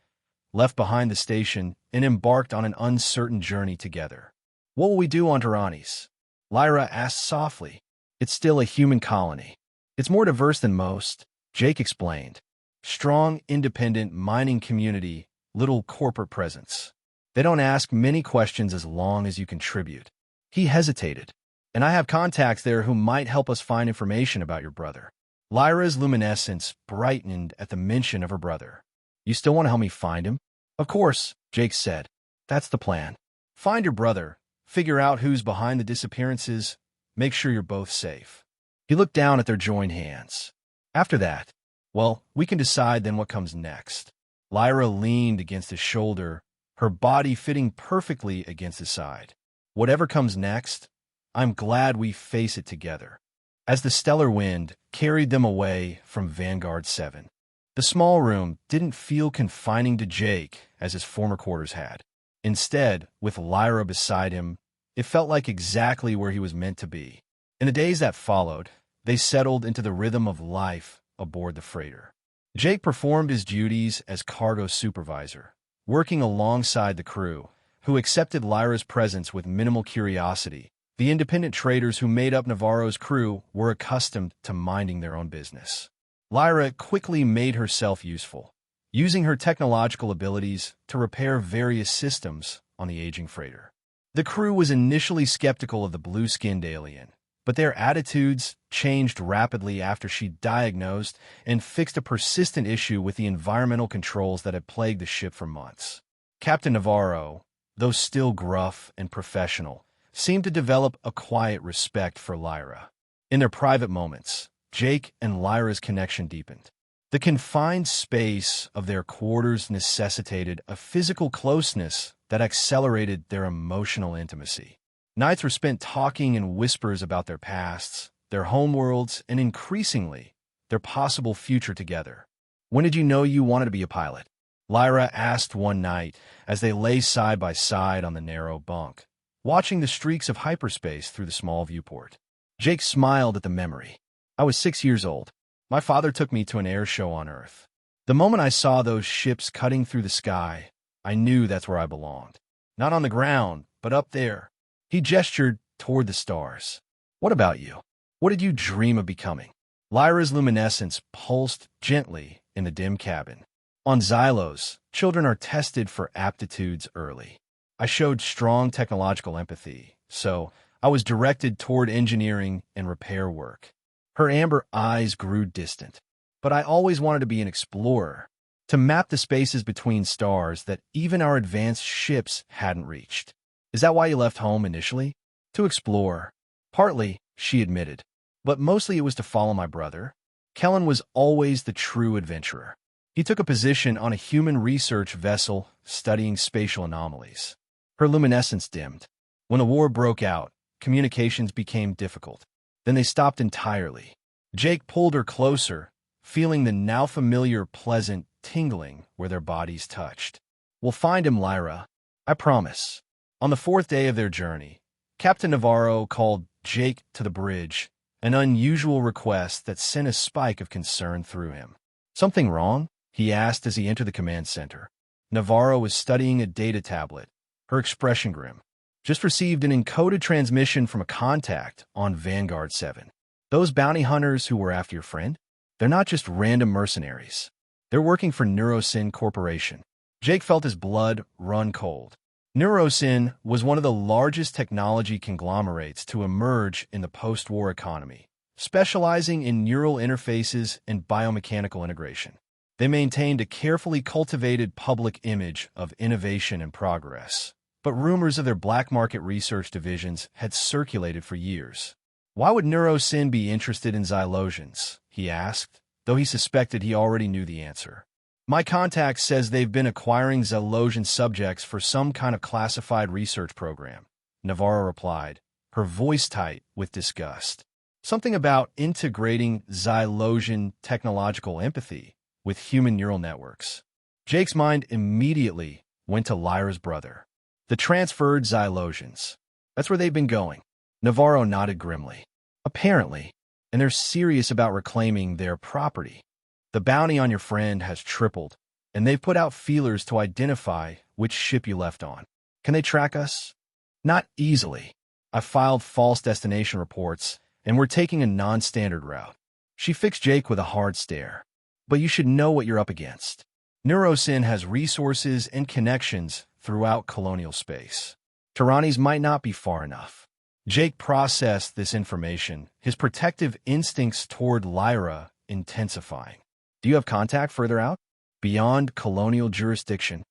left behind the station, and embarked on an uncertain journey together. What will we do on Tirani's? Lyra asked softly. It's still a human colony. It's more diverse than most, Jake explained. Strong, independent mining community, little corporate presence. They don't ask many questions as long as you contribute. He hesitated. And I have contacts there who might help us find information about your brother. Lyra's luminescence brightened at the mention of her brother. You still want to help me find him? Of course, Jake said. That's the plan. Find your brother, figure out who's behind the disappearances, make sure you're both safe. He looked down at their joined hands. After that, well, we can decide then what comes next. Lyra leaned against his shoulder, her body fitting perfectly against his side. Whatever comes next, I'm glad we face it together. As the stellar wind carried them away from Vanguard 7, the small room didn't feel confining to Jake as his former quarters had. Instead, with Lyra beside him, it felt like exactly where he was meant to be. In the days that followed, they settled into the rhythm of life aboard the freighter. Jake performed his duties as cargo supervisor, working alongside the crew, who accepted Lyra's presence with minimal curiosity. The independent traders who made up Navarro's crew were accustomed to minding their own business. Lyra quickly made herself useful, using her technological abilities to repair various systems on the aging freighter. The crew was initially skeptical of the blue-skinned alien, but their attitudes changed rapidly after she diagnosed and fixed a persistent issue with the environmental controls that had plagued the ship for months. Captain Navarro, though still gruff and professional, seemed to develop a quiet respect for Lyra. In their private moments, Jake and Lyra's connection deepened. The confined space of their quarters necessitated a physical closeness that accelerated their emotional intimacy. Nights were spent talking in whispers about their pasts, their homeworlds, and increasingly, their possible future together. When did you know you wanted to be a pilot? Lyra asked one night as they lay side by side on the narrow bunk, watching the streaks of hyperspace through the small viewport. Jake smiled at the memory. I was 6 years old. My father took me to an air show on Earth. The moment I saw those ships cutting through the sky, I knew that's where I belonged. Not on the ground, but up there. He gestured toward the stars. What about you? What did you dream of becoming? Lyra's luminescence pulsed gently in the dim cabin. On Xylos, children are tested for aptitudes early. I showed strong technological empathy, so I was directed toward engineering and repair work. Her amber eyes grew distant. But I always wanted to be an explorer, to map the spaces between stars that even our advanced ships hadn't reached. Is that why you left home initially? To explore. Partly, she admitted. But mostly it was to follow my brother. Kellen was always the true adventurer. He took a position on a human research vessel studying spatial anomalies. Her luminescence dimmed. When the war broke out, communications became difficult. Then they stopped entirely. Jake pulled her closer, feeling the now familiar pleasant tingling where their bodies touched. We'll find him, Lyra. I promise. On the fourth day of their journey, Captain Navarro called Jake to the bridge, an unusual request that sent a spike of concern through him. "Something wrong?" he asked as he entered the command center. Navarro was studying a data tablet, her expression grim. "Just received an encoded transmission from a contact on Vanguard 7. Those bounty hunters who were after your friend? They're not just random mercenaries. They're working for Neurosyn Corporation." Jake felt his blood run cold. Neurosyn was one of the largest technology conglomerates to emerge in the post-war economy, specializing in neural interfaces and biomechanical integration. They maintained a carefully cultivated public image of innovation and progress, but rumors of their black market research divisions had circulated for years. "Why would Neurosyn be interested in xylogens?" he asked, though he suspected he already knew the answer. "My contact says they've been acquiring xylogen subjects for some kind of classified research program," Navarro replied, her voice tight with disgust. "Something about integrating xylogen technological empathy with human neural networks." Jake's mind immediately went to Lyra's brother. The transferred xylogens. That's where they've been going. Navarro nodded grimly. "Apparently, and they're serious about reclaiming their property. The bounty on your friend has tripled, and they've put out feelers to identify which ship you left on. Can they track us?" "Not easily. I filed false destination reports, and we're taking a non-standard route." She fixed Jake with a hard stare. "But you should know what you're up against. Neurosyn has resources and connections throughout colonial space. Tyrannies might not be far enough." Jake processed this information, his protective instincts toward Lyra intensifying. "Do you have contact further out? Beyond colonial jurisdiction?"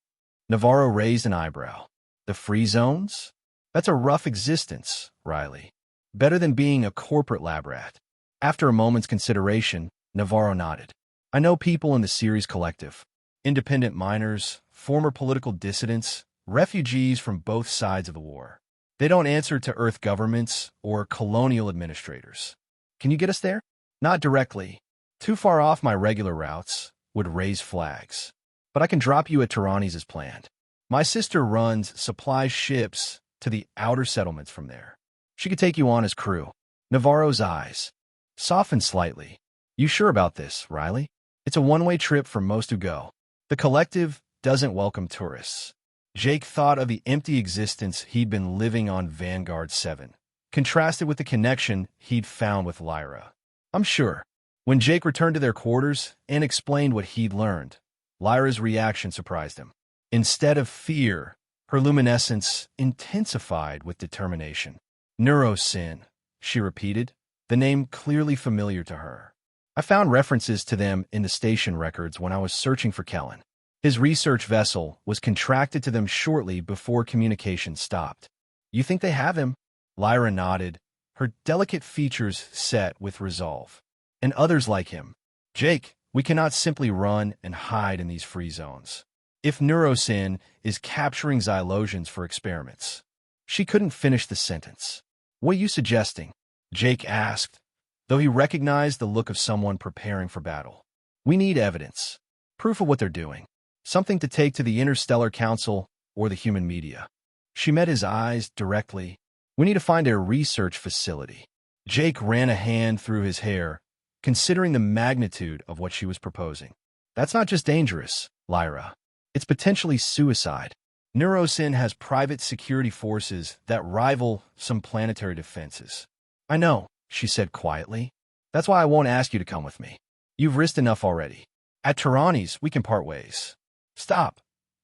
Navarro raised an eyebrow. "The free zones? That's a rough existence, Riley. Better than being a corporate lab rat." After a moment's consideration, Navarro nodded. "I know people in the Ceres Collective. Independent miners, former political dissidents, refugees from both sides of the war. They don't answer to Earth governments or colonial administrators. Can you get us there?" "Not directly. Too far off my regular routes would raise flags. But I can drop you at Tyrannies as planned. My sister runs supply ships to the outer settlements from there. She could take you on as crew." Navarro's eyes softened slightly. "You sure about this, Riley? It's a one-way trip for most who go. The collective doesn't welcome tourists." Jake thought of the empty existence he'd been living on Vanguard 7, contrasted with the connection he'd found with Lyra. "I'm sure." When Jake returned to their quarters and explained what he'd learned, Lyra's reaction surprised him. Instead of fear, her luminescence intensified with determination. "Neurosyn," she repeated, the name clearly familiar to her. "I found references to them in the station records when I was searching for Kellen. His research vessel was contracted to them shortly before communication stopped." "You think they have him?" Lyra nodded, her delicate features set with resolve. "And others like him. Jake, we cannot simply run and hide in these free zones. If Neurosyn is capturing xylogens for experiments." She couldn't finish the sentence. "What are you suggesting?" Jake asked, though he recognized the look of someone preparing for battle. "We need evidence. Proof of what they're doing. Something to take to the Interstellar Council or the human media." She met his eyes directly. "We need to find a research facility." Jake ran a hand through his hair, considering the magnitude of what she was proposing. "That's not just dangerous, Lyra. It's potentially suicide. Neurosyn has private security forces that rival some planetary defenses." "I know," she said quietly. "That's why I won't ask you to come with me. You've risked enough already. At Tyrannies, we can part ways." "Stop,"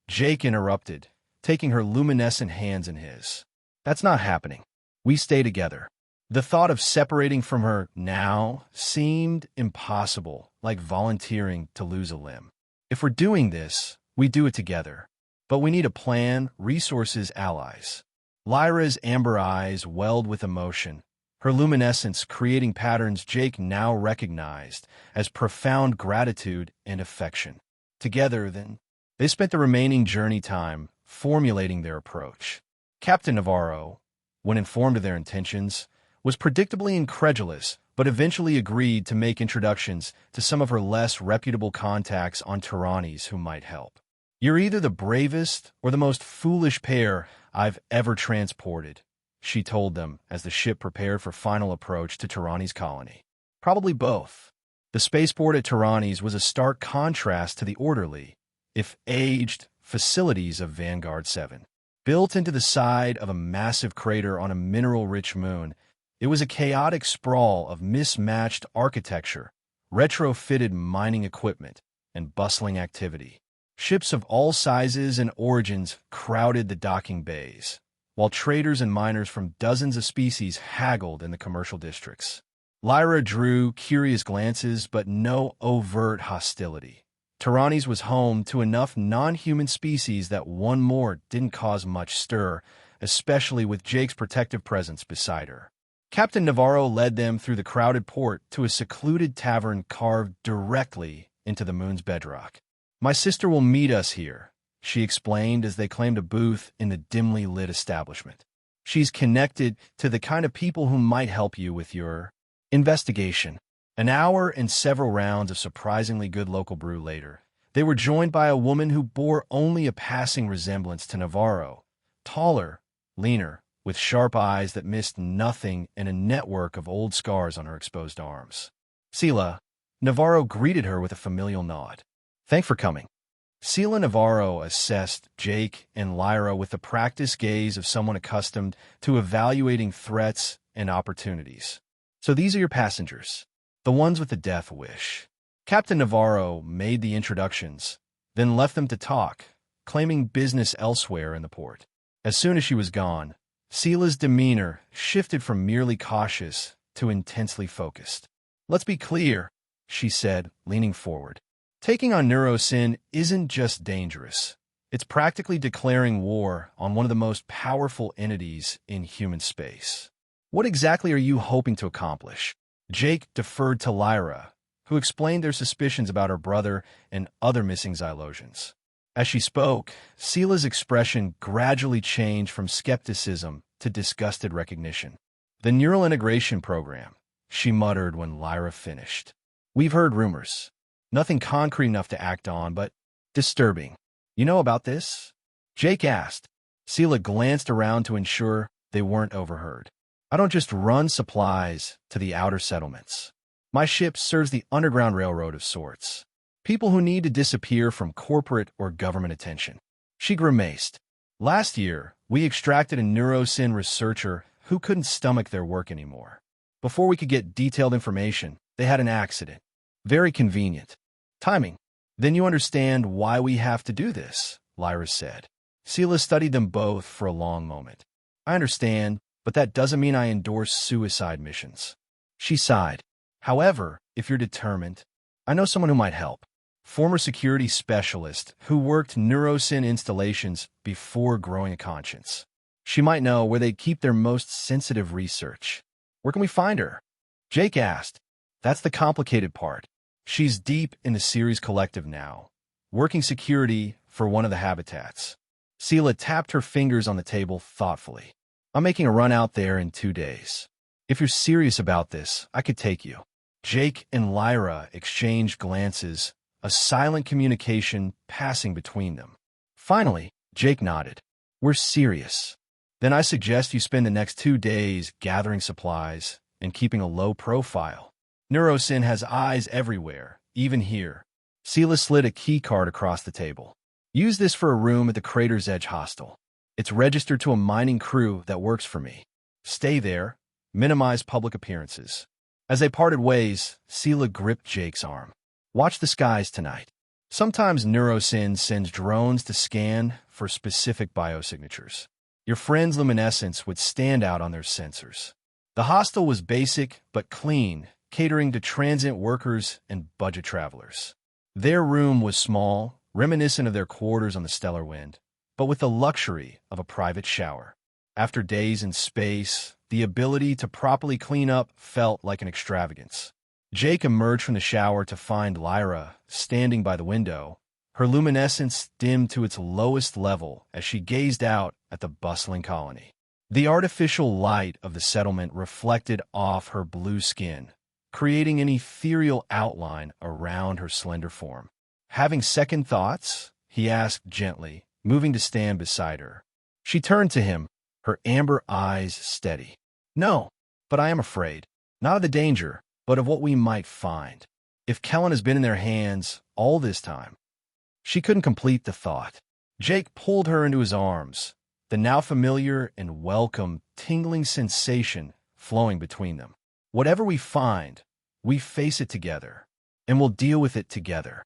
Jake interrupted, taking her luminescent hands in his. "That's not happening. We stay together." The thought of separating from her now seemed impossible, like volunteering to lose a limb. "If we're doing this, we do it together. But we need a plan, resources, allies." Lyra's amber eyes welled with emotion, her luminescence creating patterns Jake now recognized as profound gratitude and affection. Together, then, they spent the remaining journey time formulating their approach. Captain Navarro, when informed of their intentions, was predictably incredulous, but eventually agreed to make introductions to some of her less reputable contacts on Tyrannies who might help. You're either the bravest or the most foolish pair I've ever transported, she told them as the ship prepared for final approach to Tirani's colony. Probably both. The spaceport at Tirani's was a stark contrast to the orderly, if aged, facilities of Vanguard 7. Built into the side of a massive crater on a mineral-rich moon, it was a chaotic sprawl of mismatched architecture, retrofitted mining equipment, and bustling activity. Ships of all sizes and origins crowded the docking bays, while traders and miners from dozens of species haggled in the commercial districts. Lyra drew curious glances, but no overt hostility. Tirani's was home to enough non-human species that one more didn't cause much stir, especially with Jake's protective presence beside her. Captain Navarro led them through the crowded port to a secluded tavern carved directly into the moon's bedrock. My sister will meet us here, she explained as they claimed a booth in the dimly lit establishment. She's connected to the kind of people who might help you with your investigation. An hour and several rounds of surprisingly good local brew later, they were joined by a woman who bore only a passing resemblance to Navarro, taller, leaner, with sharp eyes that missed nothing and a network of old scars on her exposed arms. Sila, Navarro greeted her with a familial nod. Thanks for coming. Sila Navarro assessed Jake and Lyra with the practiced gaze of someone accustomed to evaluating threats and opportunities. So these are your passengers, the ones with the death wish. Captain Navarro made the introductions, then left them to talk, claiming business elsewhere in the port. As soon as she was gone, Sila's demeanor shifted from merely cautious to intensely focused. Let's be clear, she said, leaning forward. Taking on Neurosin isn't just dangerous. It's practically declaring war on one of the most powerful entities in human space. What exactly are you hoping to accomplish? Jake deferred to Lyra, who explained their suspicions about her brother and other missing Xylosians. As she spoke, Sila's expression gradually changed from skepticism to disgusted recognition. The neural integration program, she muttered when Lyra finished. We've heard rumors. Nothing concrete enough to act on, but disturbing. You know about this? Jake asked. Sila glanced around to ensure they weren't overheard. I don't just run supplies to the outer settlements. My ship serves the underground railroad of sorts. People who need to disappear from corporate or government attention. She grimaced. Last year, we extracted a Neurosin researcher who couldn't stomach their work anymore. Before we could get detailed information, they had an accident. Very convenient. Timing. Then you understand why we have to do this, Lyra said. Sila studied them both for a long moment. I understand, but that doesn't mean I endorse suicide missions. She sighed. However, if you're determined, I know someone who might help. Former security specialist who worked Neurosin installations before growing a conscience. She might know where they keep their most sensitive research. Where can we find her? Jake asked. That's the complicated part. She's deep in the Ceres Collective now, working security for one of the habitats. Sila tapped her fingers on the table thoughtfully. I'm making a run out there in 2 days. If you're serious about this, I could take you. Jake and Lyra exchanged glances, a silent communication passing between them. Finally, Jake nodded. We're serious. Then I suggest you spend the next 2 days gathering supplies and keeping a low profile. Neurosin has eyes everywhere, even here. Sila slid a key card across the table. Use this for a room at the Crater's Edge hostel. It's registered to a mining crew that works for me. Stay there. Minimize public appearances. As they parted ways, Sila gripped Jake's arm. Watch the skies tonight. Sometimes Neurosin sends drones to scan for specific biosignatures. Your friend's luminescence would stand out on their sensors. The hostel was basic but clean, catering to transient workers and budget travelers. Their room was small, reminiscent of their quarters on the Stellar Wind, but with the luxury of a private shower. After days in space, the ability to properly clean up felt like an extravagance. Jake emerged from the shower to find Lyra standing by the window, her luminescence dimmed to its lowest level as she gazed out at the bustling colony. The artificial light of the settlement reflected off her blue skin, creating an ethereal outline around her slender form. Having second thoughts? he asked gently, moving to stand beside her. She turned to him, her amber eyes steady. No, but I am afraid. Not of the danger, but of what we might find. If Kellen has been in their hands all this time. She couldn't complete the thought. Jake pulled her into his arms, the now familiar and welcome tingling sensation flowing between them. Whatever we find, we face it together, and we'll deal with it together.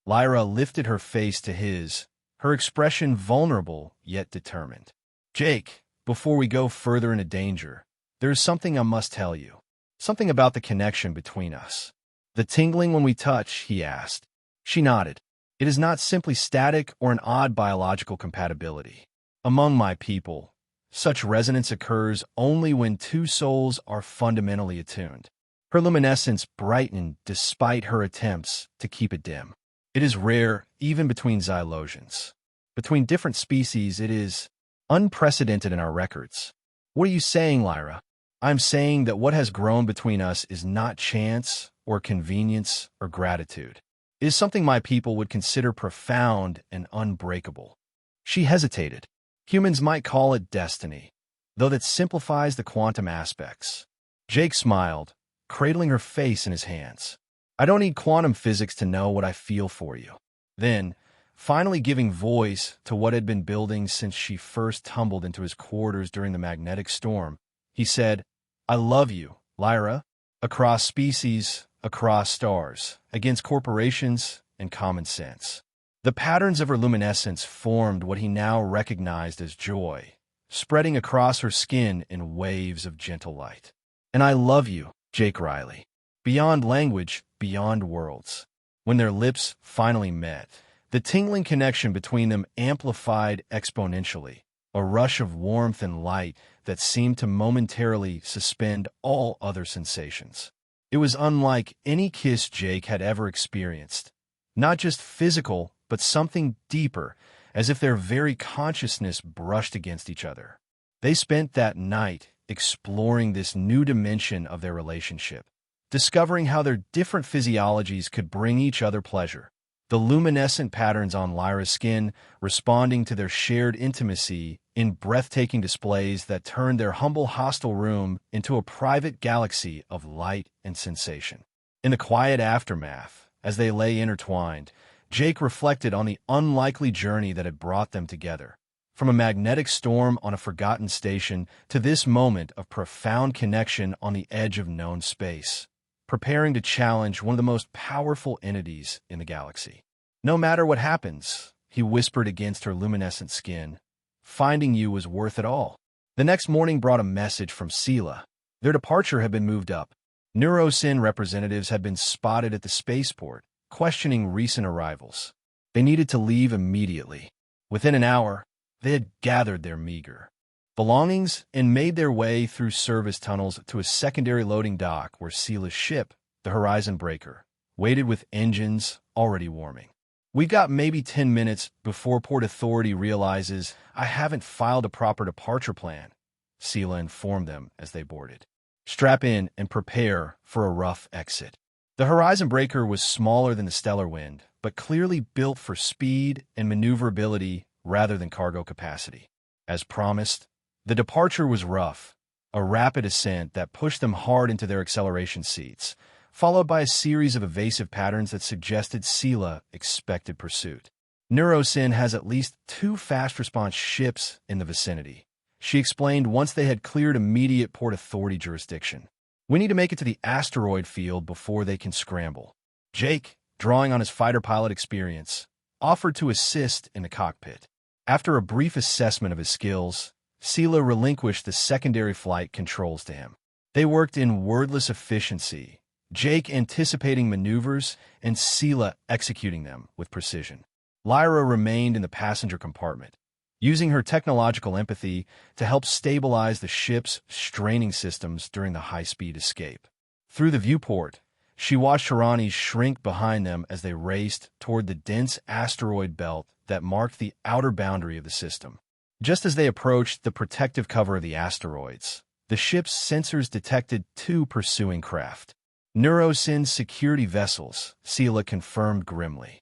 Lyra lifted her face to his, her expression vulnerable yet determined. Jake, before we go further into danger, there's something I must tell you. Something about the connection between us. The tingling when we touch, he asked. She nodded. It is not simply static or an odd biological compatibility. Among my people, such resonance occurs only when two souls are fundamentally attuned. Her luminescence brightened despite her attempts to keep it dim. It is rare even between Xylosians. Between different species, it is unprecedented in our records. What are you saying, Lyra? I'm saying that what has grown between us is not chance or convenience or gratitude. It is something my people would consider profound and unbreakable. She hesitated. Humans might call it destiny, though that simplifies the quantum aspects. Jake smiled, cradling her face in his hands. I don't need quantum physics to know what I feel for you. Then, finally giving voice to what had been building since she first tumbled into his quarters during the magnetic storm, he said, I love you, Lyra, across species, across stars, against corporations and common sense. The patterns of her luminescence formed what he now recognized as joy, spreading across her skin in waves of gentle light. And I love you, Jake Riley. Beyond language, beyond worlds. When their lips finally met, the tingling connection between them amplified exponentially, a rush of warmth and light that seemed to momentarily suspend all other sensations. It was unlike any kiss Jake had ever experienced. Not just physical, but something deeper, as if their very consciousness brushed against each other. They spent that night exploring this new dimension of their relationship, discovering how their different physiologies could bring each other pleasure. The luminescent patterns on Lyra's skin responding to their shared intimacy in breathtaking displays that turned their humble hostel room into a private galaxy of light and sensation. In the quiet aftermath, as they lay intertwined, Jake reflected on the unlikely journey that had brought them together. From a magnetic storm on a forgotten station to this moment of profound connection on the edge of known space, preparing to challenge one of the most powerful entities in the galaxy. No matter what happens, he whispered against her luminescent skin, finding you was worth it all. The next morning brought a message from Sela. Their departure had been moved up. Neurosyn representatives had been spotted at the spaceport, questioning recent arrivals. They needed to leave immediately. Within an hour, they had gathered their meager belongings and made their way through service tunnels to a secondary loading dock where Sela's ship, the Horizon Breaker, waited with engines already warming. We got maybe 10 minutes before Port Authority realizes I haven't filed a proper departure plan, Sela informed them as they boarded. Strap in and prepare for a rough exit. The Horizon Breaker was smaller than the Stellar Wind, but clearly built for speed and maneuverability rather than cargo capacity. As promised, the departure was rough, a rapid ascent that pushed them hard into their acceleration seats, followed by a series of evasive patterns that suggested Sela expected pursuit. Neurosyn has at least 2 fast-response ships in the vicinity, she explained once they had cleared immediate Port Authority jurisdiction. We need to make it to the asteroid field before they can scramble. Jake, drawing on his fighter pilot experience, offered to assist in the cockpit. After a brief assessment of his skills, Sela relinquished the secondary flight controls to him. They worked in wordless efficiency, Jake anticipating maneuvers and Sela executing them with precision. Lyra remained in the passenger compartment, using her technological empathy to help stabilize the ship's straining systems during the high-speed escape. Through the viewport, she watched Hiranis shrink behind them as they raced toward the dense asteroid belt that marked the outer boundary of the system. Just as they approached the protective cover of the asteroids, the ship's sensors detected 2 pursuing craft. Neurosyn's security vessels, Sela confirmed grimly.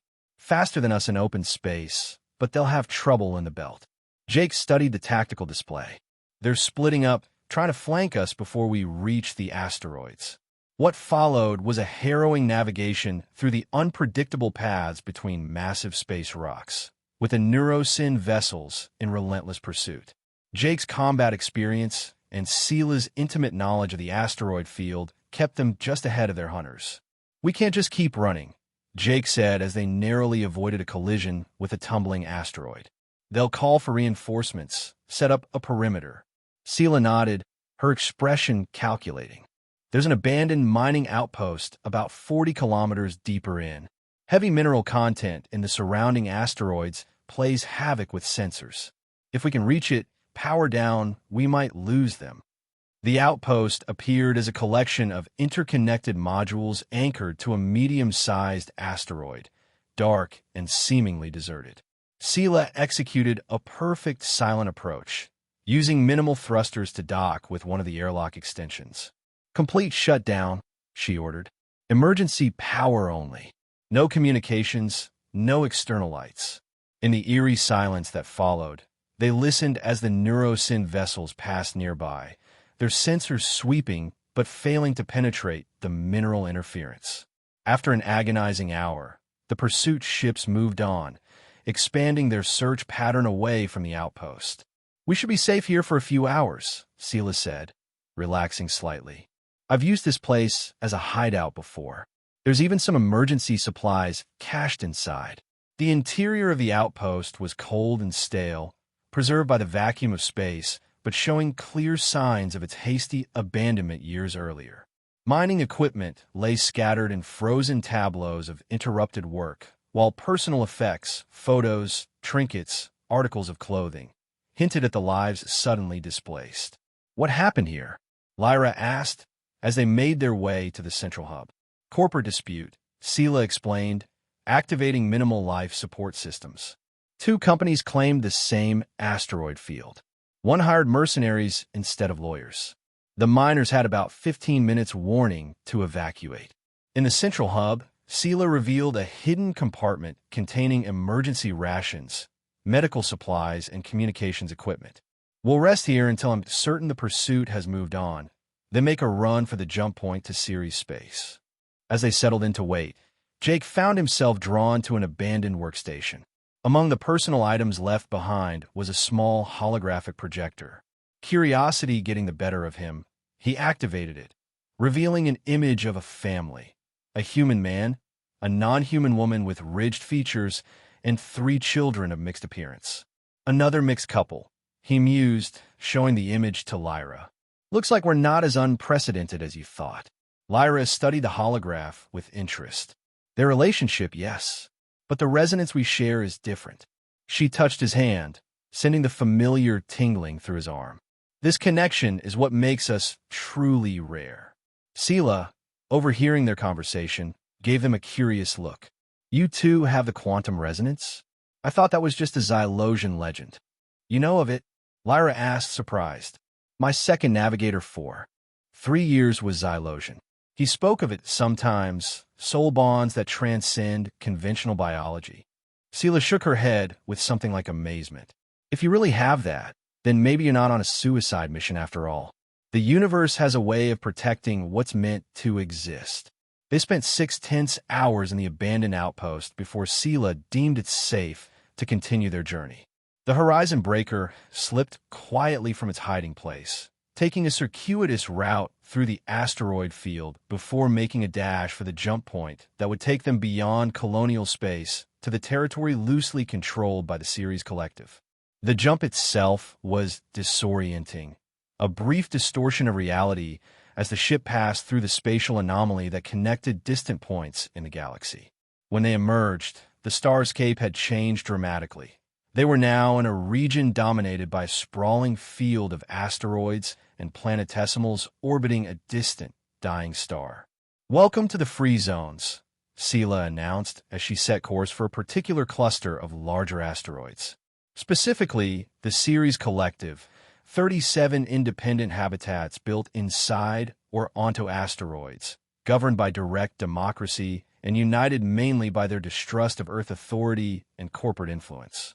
faster than us in open space, but they'll have trouble in the belt. Jake studied the tactical display. They're splitting up, trying to flank us before we reach the asteroids. What followed was a harrowing navigation through the unpredictable paths between massive space rocks, with the Neurosyn vessels in relentless pursuit. Jake's combat experience and Sela's intimate knowledge of the asteroid field kept them just ahead of their hunters. "We can't just keep running," Jake said as they narrowly avoided a collision with a tumbling asteroid. "They'll call for reinforcements, set up a perimeter." Sela nodded, her expression calculating. "There's an abandoned mining outpost about 40 kilometers deeper in. Heavy mineral content in the surrounding asteroids plays havoc with sensors. If we can reach it, power down, we might lose them." The outpost appeared as a collection of interconnected modules anchored to a medium-sized asteroid, dark and seemingly deserted. Sela executed a perfect silent approach, using minimal thrusters to dock with one of the airlock extensions. "Complete shutdown," she ordered. "Emergency power only. No communications, no external lights." In the eerie silence that followed, they listened as the Neurosyn vessels passed nearby, their sensors sweeping but failing to penetrate the mineral interference. After an agonizing hour, the pursuit ships moved on, expanding their search pattern away from the outpost. "We should be safe here for a few hours," Sela said, relaxing slightly. "I've used this place as a hideout before. There's even some emergency supplies cached inside." The interior of the outpost was cold and stale, preserved by the vacuum of space, but showing clear signs of its hasty abandonment years earlier. Mining equipment lay scattered in frozen tableaus of interrupted work, while personal effects, photos, trinkets, articles of clothing, hinted at the lives suddenly displaced. "What happened here?" Lyra asked, as they made their way to the central hub. "Corporate dispute," Sela explained, activating minimal life support systems. Two companies claimed the same asteroid field. One hired mercenaries instead of lawyers. The miners had about 15 minutes warning to evacuate. In the central hub, Sela revealed a hidden compartment containing emergency rations, medical supplies, and communications equipment. "We'll rest here until I'm certain the pursuit has moved on, then make a run for the jump point to Ceres space." As they settled in to wait, Jake found himself drawn to an abandoned workstation. Among the personal items left behind was a small holographic projector. Curiosity getting the better of him, he activated it, revealing an image of a family: a human man, a non-human woman with ridged features, and 3 children of mixed appearance. "Another mixed couple," he mused, showing the image to Lyra. "Looks like we're not as unprecedented as you thought." Lyra studied the holograph with interest. "Their relationship, yes, but the resonance we share is different." She touched his hand, sending the familiar tingling through his arm. "This connection is what makes us truly rare." Sela, overhearing their conversation, gave them a curious look. "You two have the quantum resonance? I thought that was just a Xylosian legend." "You know of it?" Lyra asked, surprised. "My second Navigator 4. 3 years was Xylosian. He spoke of it sometimes, soul bonds that transcend conventional biology." Sela shook her head with something like amazement. "If you really have that, then maybe you're not on a suicide mission after all. The universe has a way of protecting what's meant to exist." They spent 6 tense hours in the abandoned outpost before Sela deemed it safe to continue their journey. The Horizon Breaker slipped quietly from its hiding place, taking a circuitous route through the asteroid field before making a dash for the jump point that would take them beyond colonial space to the territory loosely controlled by the Ceres Collective. The jump itself was disorienting, a brief distortion of reality as the ship passed through the spatial anomaly that connected distant points in the galaxy. When they emerged, the starscape had changed dramatically. They were now in a region dominated by a sprawling field of asteroids and planetesimals orbiting a distant, dying star. "Welcome to the free zones," Sela announced as she set course for a particular cluster of larger asteroids. Specifically, the Ceres Collective, 37 independent habitats built inside or onto asteroids, governed by direct democracy and united mainly by their distrust of Earth authority and corporate influence.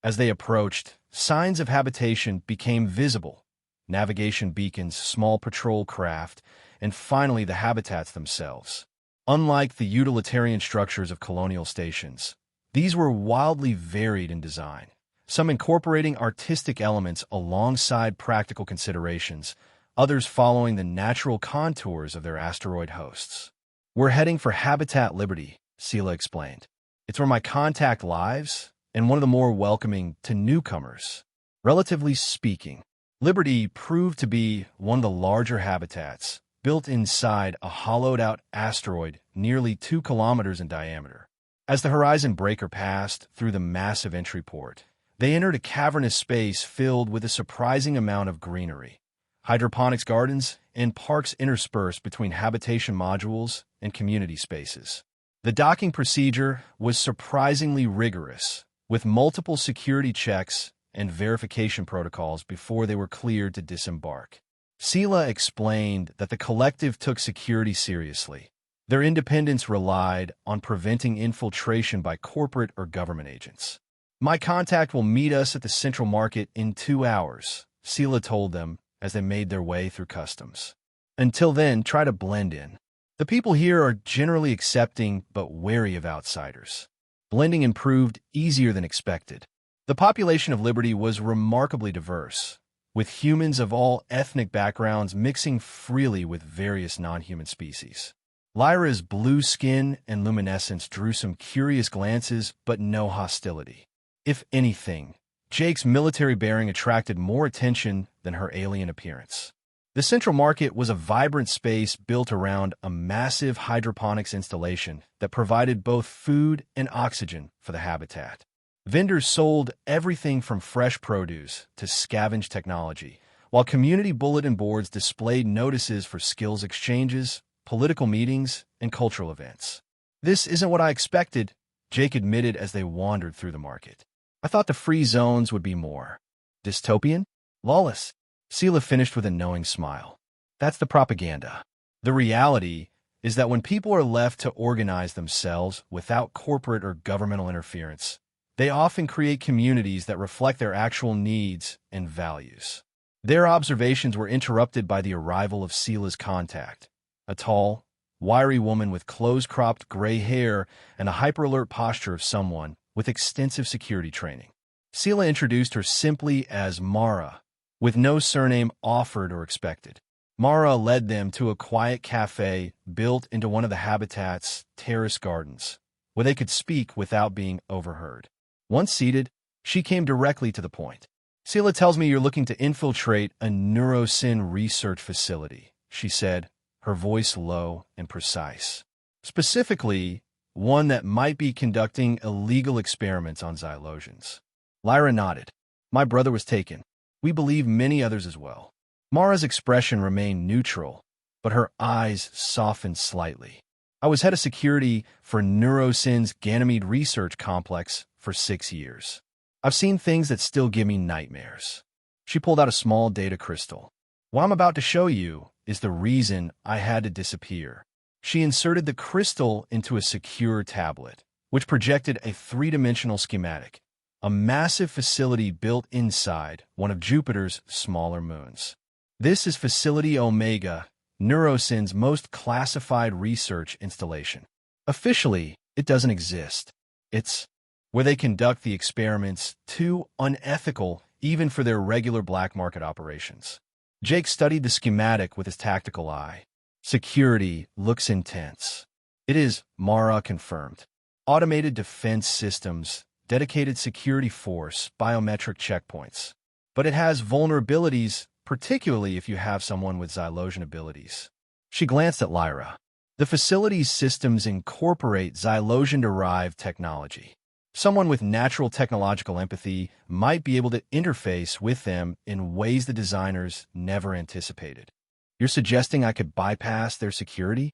As they approached, signs of habitation became visible: navigation beacons, small patrol craft, and finally the habitats themselves. Unlike the utilitarian structures of colonial stations, these were wildly varied in design, some incorporating artistic elements alongside practical considerations, others following the natural contours of their asteroid hosts. "We're heading for Habitat Liberty," Sela explained. "It's where my contact lives, and one of the more welcoming to newcomers. Relatively speaking, Liberty proved to be one of the larger habitats, built inside a hollowed-out asteroid nearly 2 kilometers in diameter. As the Horizon Breaker passed through the massive entry port, they entered a cavernous space filled with a surprising amount of greenery. Hydroponics gardens and parks interspersed between habitation modules and community spaces. The docking procedure was surprisingly rigorous, with multiple security checks and verification protocols before they were cleared to disembark. Sela explained that the collective took security seriously. Their independence relied on preventing infiltration by corporate or government agents. "My contact will meet us at the Central Market in 2 hours," Sela told them as they made their way through customs. "Until then, try to blend in. The people here are generally accepting but wary of outsiders." Blending proved easier than expected. The population of Liberty was remarkably diverse, with humans of all ethnic backgrounds mixing freely with various non-human species. Lyra's blue skin and luminescence drew some curious glances, but no hostility. If anything, Jake's military bearing attracted more attention than her alien appearance. The Central Market was a vibrant space built around a massive hydroponics installation that provided both food and oxygen for the habitat. Vendors sold everything from fresh produce to scavenge technology, while community bulletin boards displayed notices for skills exchanges, political meetings, and cultural events. "This isn't what I expected," Jake admitted as they wandered through the market. "I thought the free zones would be more dystopian, lawless." Sela finished with a knowing smile. "That's the propaganda. The reality is that when people are left to organize themselves without corporate or governmental interference, they often create communities that reflect their actual needs and values." Their observations were interrupted by the arrival of Sela's contact, a tall, wiry woman with close-cropped gray hair and a hyper-alert posture of someone with extensive security training. Sela introduced her simply as Mara, with no surname offered or expected. Mara led them to a quiet cafe built into one of the habitat's terrace gardens, where they could speak without being overheard. Once seated, she came directly to the point. "Sela tells me you're looking to infiltrate a neurosyn research facility," she said, her voice low and precise. "Specifically, one that might be conducting illegal experiments on Xylosians." Lyra nodded. "My brother was taken. We believe many others as well." Mara's expression remained neutral, but her eyes softened slightly. "I was head of security for Neurosyn's Ganymede Research Complex for 6 years. I've seen things that still give me nightmares." She pulled out a small data crystal. "What I'm about to show you is the reason I had to disappear." She inserted the crystal into a secure tablet, which projected a 3-dimensional schematic, a massive facility built inside one of Jupiter's smaller moons. "This is Facility Omega, Neurosyn's most classified research installation. Officially, it doesn't exist. It's where they conduct the experiments, too unethical even for their regular black market operations." Jake studied the schematic with his tactical eye. "Security looks intense." "It is," Mara confirmed. "Automated defense systems, dedicated security force, biometric checkpoints. But it has vulnerabilities, particularly if you have someone with Xylosian abilities." She glanced at Lyra. "The facility's systems incorporate Xylosian-derived technology. Someone with natural technological empathy might be able to interface with them in ways the designers never anticipated." "You're suggesting I could bypass their security?"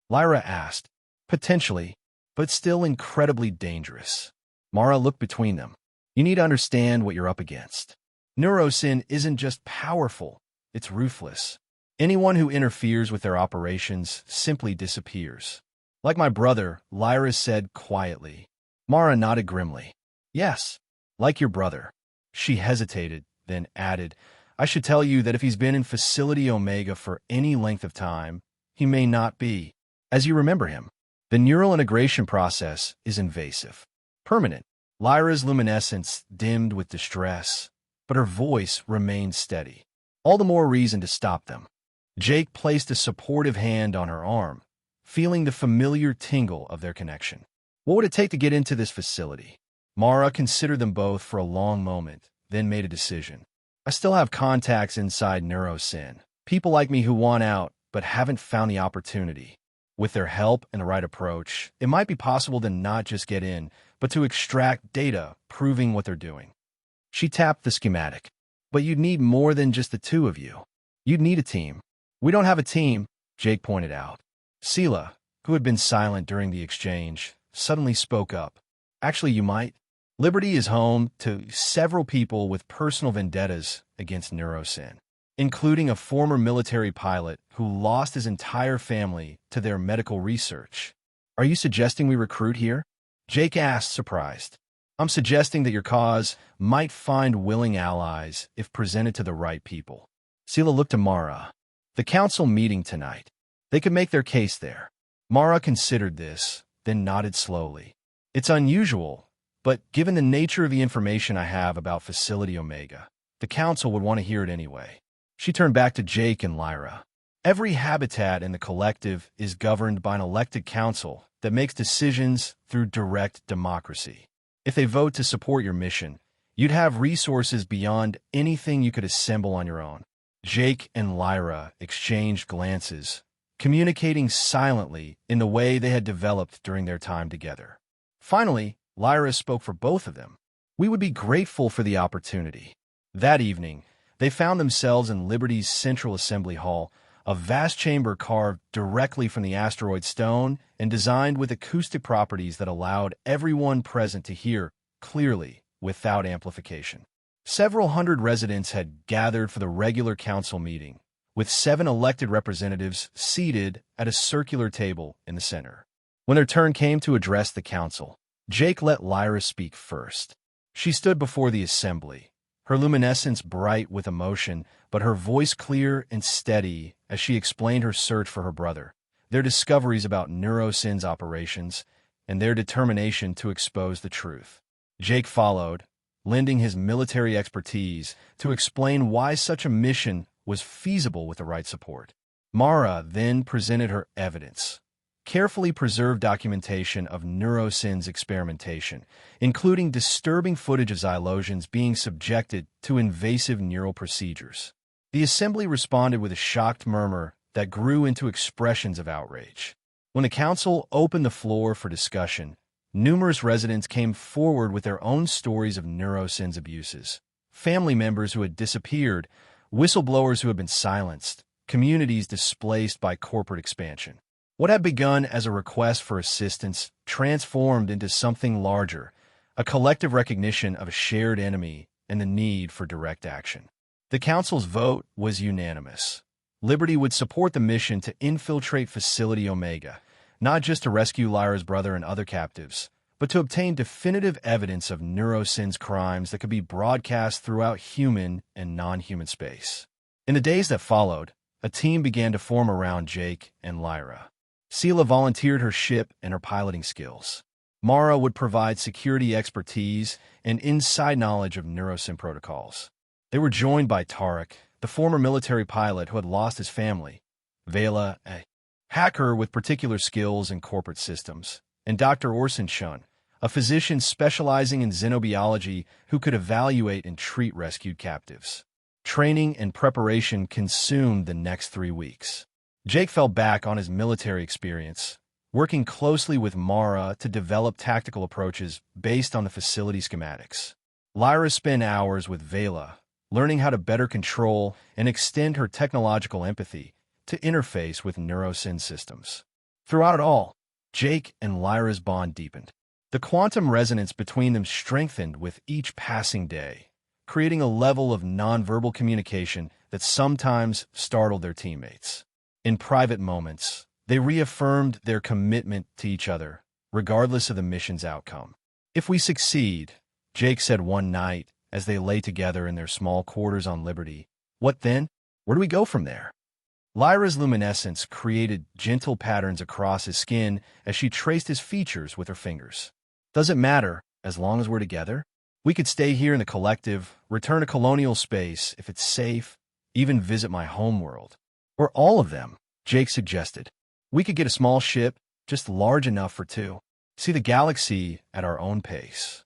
Lyra asked. "Potentially, but still incredibly dangerous." Mara looked between them. "You need to understand what you're up against. Neurosyn isn't just powerful, it's ruthless. Anyone who interferes with their operations simply disappears. Like my brother, Lyra said quietly. Mara nodded grimly. Yes, like your brother. She hesitated, then added, I should tell you that if he's been in Facility Omega for any length of time, he may not be, as you remember him. The neural integration process is invasive, permanent. Lyra's luminescence dimmed with distress, but her voice remained steady. All the more reason to stop them. Jake placed a supportive hand on her arm, feeling the familiar tingle of their connection. What would it take to get into this facility? Mara considered them both for a long moment, then made a decision. I still have contacts inside NeuroSyn. People like me who want out, but haven't found the opportunity. With their help and the right approach, it might be possible to not just get in, but to extract data proving what they're doing. She tapped the schematic. But you'd need more than just the two of you. You'd need a team. We don't have a team, Jake pointed out. Sela, who had been silent during the exchange, suddenly spoke up. Actually, you might. Liberty is home to several people with personal vendettas against NeuroSyn, including a former military pilot who lost his entire family to their medical research. Are you suggesting we recruit here? Jake asked, surprised. I'm suggesting that your cause might find willing allies if presented to the right people. Sela looked to Mara. The council meeting tonight. They could make their case there. Mara considered this, then nodded slowly. It's unusual, but given the nature of the information I have about Facility Omega, the council would want to hear it anyway. She turned back to Jake and Lyra. Every habitat in the collective is governed by an elected council that makes decisions through direct democracy. If they vote to support your mission, you'd have resources beyond anything you could assemble on your own. Jake and Lyra exchanged glances, communicating silently in the way they had developed during their time together. Finally, Lyra spoke for both of them. We would be grateful for the opportunity. That evening, they found themselves in Liberty's Central Assembly Hall, a vast chamber carved directly from the asteroid stone and designed with acoustic properties that allowed everyone present to hear clearly without amplification. Several hundred residents had gathered for the regular council meeting, with 7 elected representatives seated at a circular table in the center. When their turn came to address the council, Jake let Lyra speak first. She stood before the assembly, her luminescence bright with emotion, but her voice clear and steady as she explained her search for her brother, their discoveries about NeuroSyn's operations, and their determination to expose the truth. Jake followed, lending his military expertise to explain why such a mission was feasible with the right support. Mara then presented her evidence, carefully preserved documentation of NeuroSyn's experimentation, including disturbing footage of Xylosians being subjected to invasive neural procedures. The assembly responded with a shocked murmur that grew into expressions of outrage. When the council opened the floor for discussion, numerous residents came forward with their own stories of NeuroSyn's abuses. Family members who had disappeared, whistleblowers who had been silenced, communities displaced by corporate expansion. What had begun as a request for assistance transformed into something larger, a collective recognition of a shared enemy and the need for direct action. The council's vote was unanimous. Liberty would support the mission to infiltrate Facility Omega, not just to rescue Lyra's brother and other captives, but to obtain definitive evidence of NeuroSyn's crimes that could be broadcast throughout human and non-human space. In the days that followed, a team began to form around Jake and Lyra. Sela volunteered her ship and her piloting skills. Mara would provide security expertise and inside knowledge of NeuroSyn protocols. They were joined by Tarek, the former military pilot who had lost his family, Vela, a hacker with particular skills in corporate systems, and Dr. Orson Shun, a physician specializing in xenobiology who could evaluate and treat rescued captives. Training and preparation consumed the next 3 weeks. Jake fell back on his military experience, working closely with Mara to develop tactical approaches based on the facility schematics. Lyra spent hours with Vela, learning how to better control and extend her technological empathy to interface with NeuroSyn systems. Throughout it all, Jake and Lyra's bond deepened. The quantum resonance between them strengthened with each passing day, creating a level of nonverbal communication that sometimes startled their teammates. In private moments, They reaffirmed their commitment to each other, regardless of the mission's outcome. "If we succeed," Jake said one night as they lay together in their small quarters on Liberty, "what then? Where do we go from there?" Lyra's luminescence created gentle patterns across his skin as she traced his features with her fingers. "Doesn't matter, as long as we're together. We could stay here in the collective, return to colonial space if it's safe, even visit my homeworld. Or all of them," Jake suggested. "We could get a small ship, just large enough for two. See the galaxy at our own pace."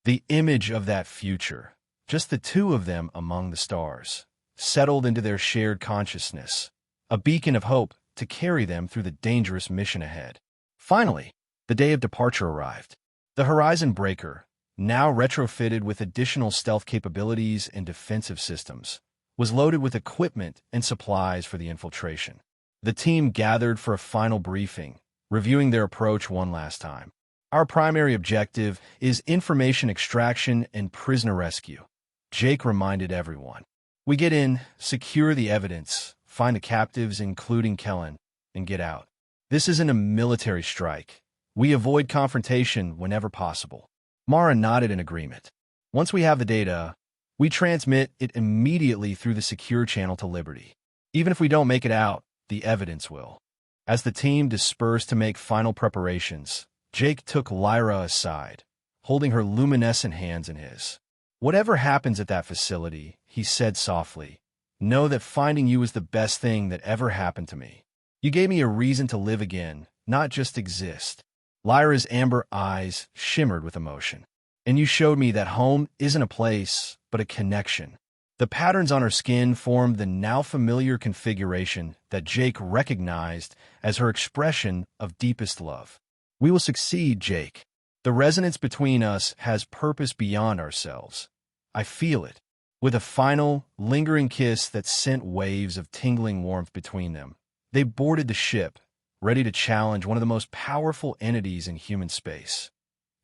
The image of that future, just the two of them among the stars, settled into their shared consciousness, a beacon of hope to carry them through the dangerous mission ahead. Finally, the day of departure arrived. The Horizon Breaker, now retrofitted with additional stealth capabilities and defensive systems, was loaded with equipment and supplies for the infiltration. The team gathered for a final briefing, reviewing their approach one last time. "Our primary objective is information extraction and prisoner rescue," Jake reminded everyone. "We get in, secure the evidence, find the captives, including Kellen, and get out. This isn't a military strike. We avoid confrontation whenever possible." Mara nodded in agreement. "Once we have the data, we transmit it immediately through the secure channel to Liberty. Even if we don't make it out, the evidence will." As the team dispersed to make final preparations, Jake took Lyra aside, holding her luminescent hands in his. "Whatever happens at that facility," he said softly, "know that finding you was the best thing that ever happened to me. You gave me a reason to live again, not just exist." Lyra's amber eyes shimmered with emotion. "And you showed me that home isn't a place, but a connection." The patterns on her skin formed the now familiar configuration that Jake recognized as her expression of deepest love. "We will succeed, Jake. The resonance between us has purpose beyond ourselves. I feel it." With a final, lingering kiss that sent waves of tingling warmth between them, they boarded the ship, ready to challenge one of the most powerful entities in human space.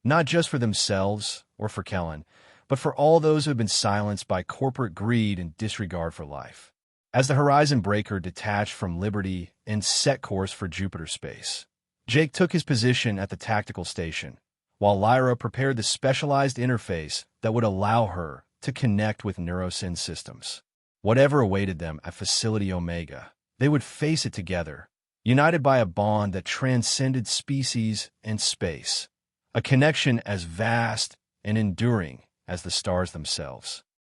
Not just for themselves or for Kellen, but for all those who have been silenced by corporate greed and disregard for life. As the Horizon Breaker detached from Liberty and set course for Jupiter space, Jake took his position at the tactical station, while Lyra prepared the specialized interface that would allow her to connect with Neurosyn systems. Whatever awaited them at Facility Omega, they would face it together, united by a bond that transcended species and space, a connection as vast and enduring as the stars themselves.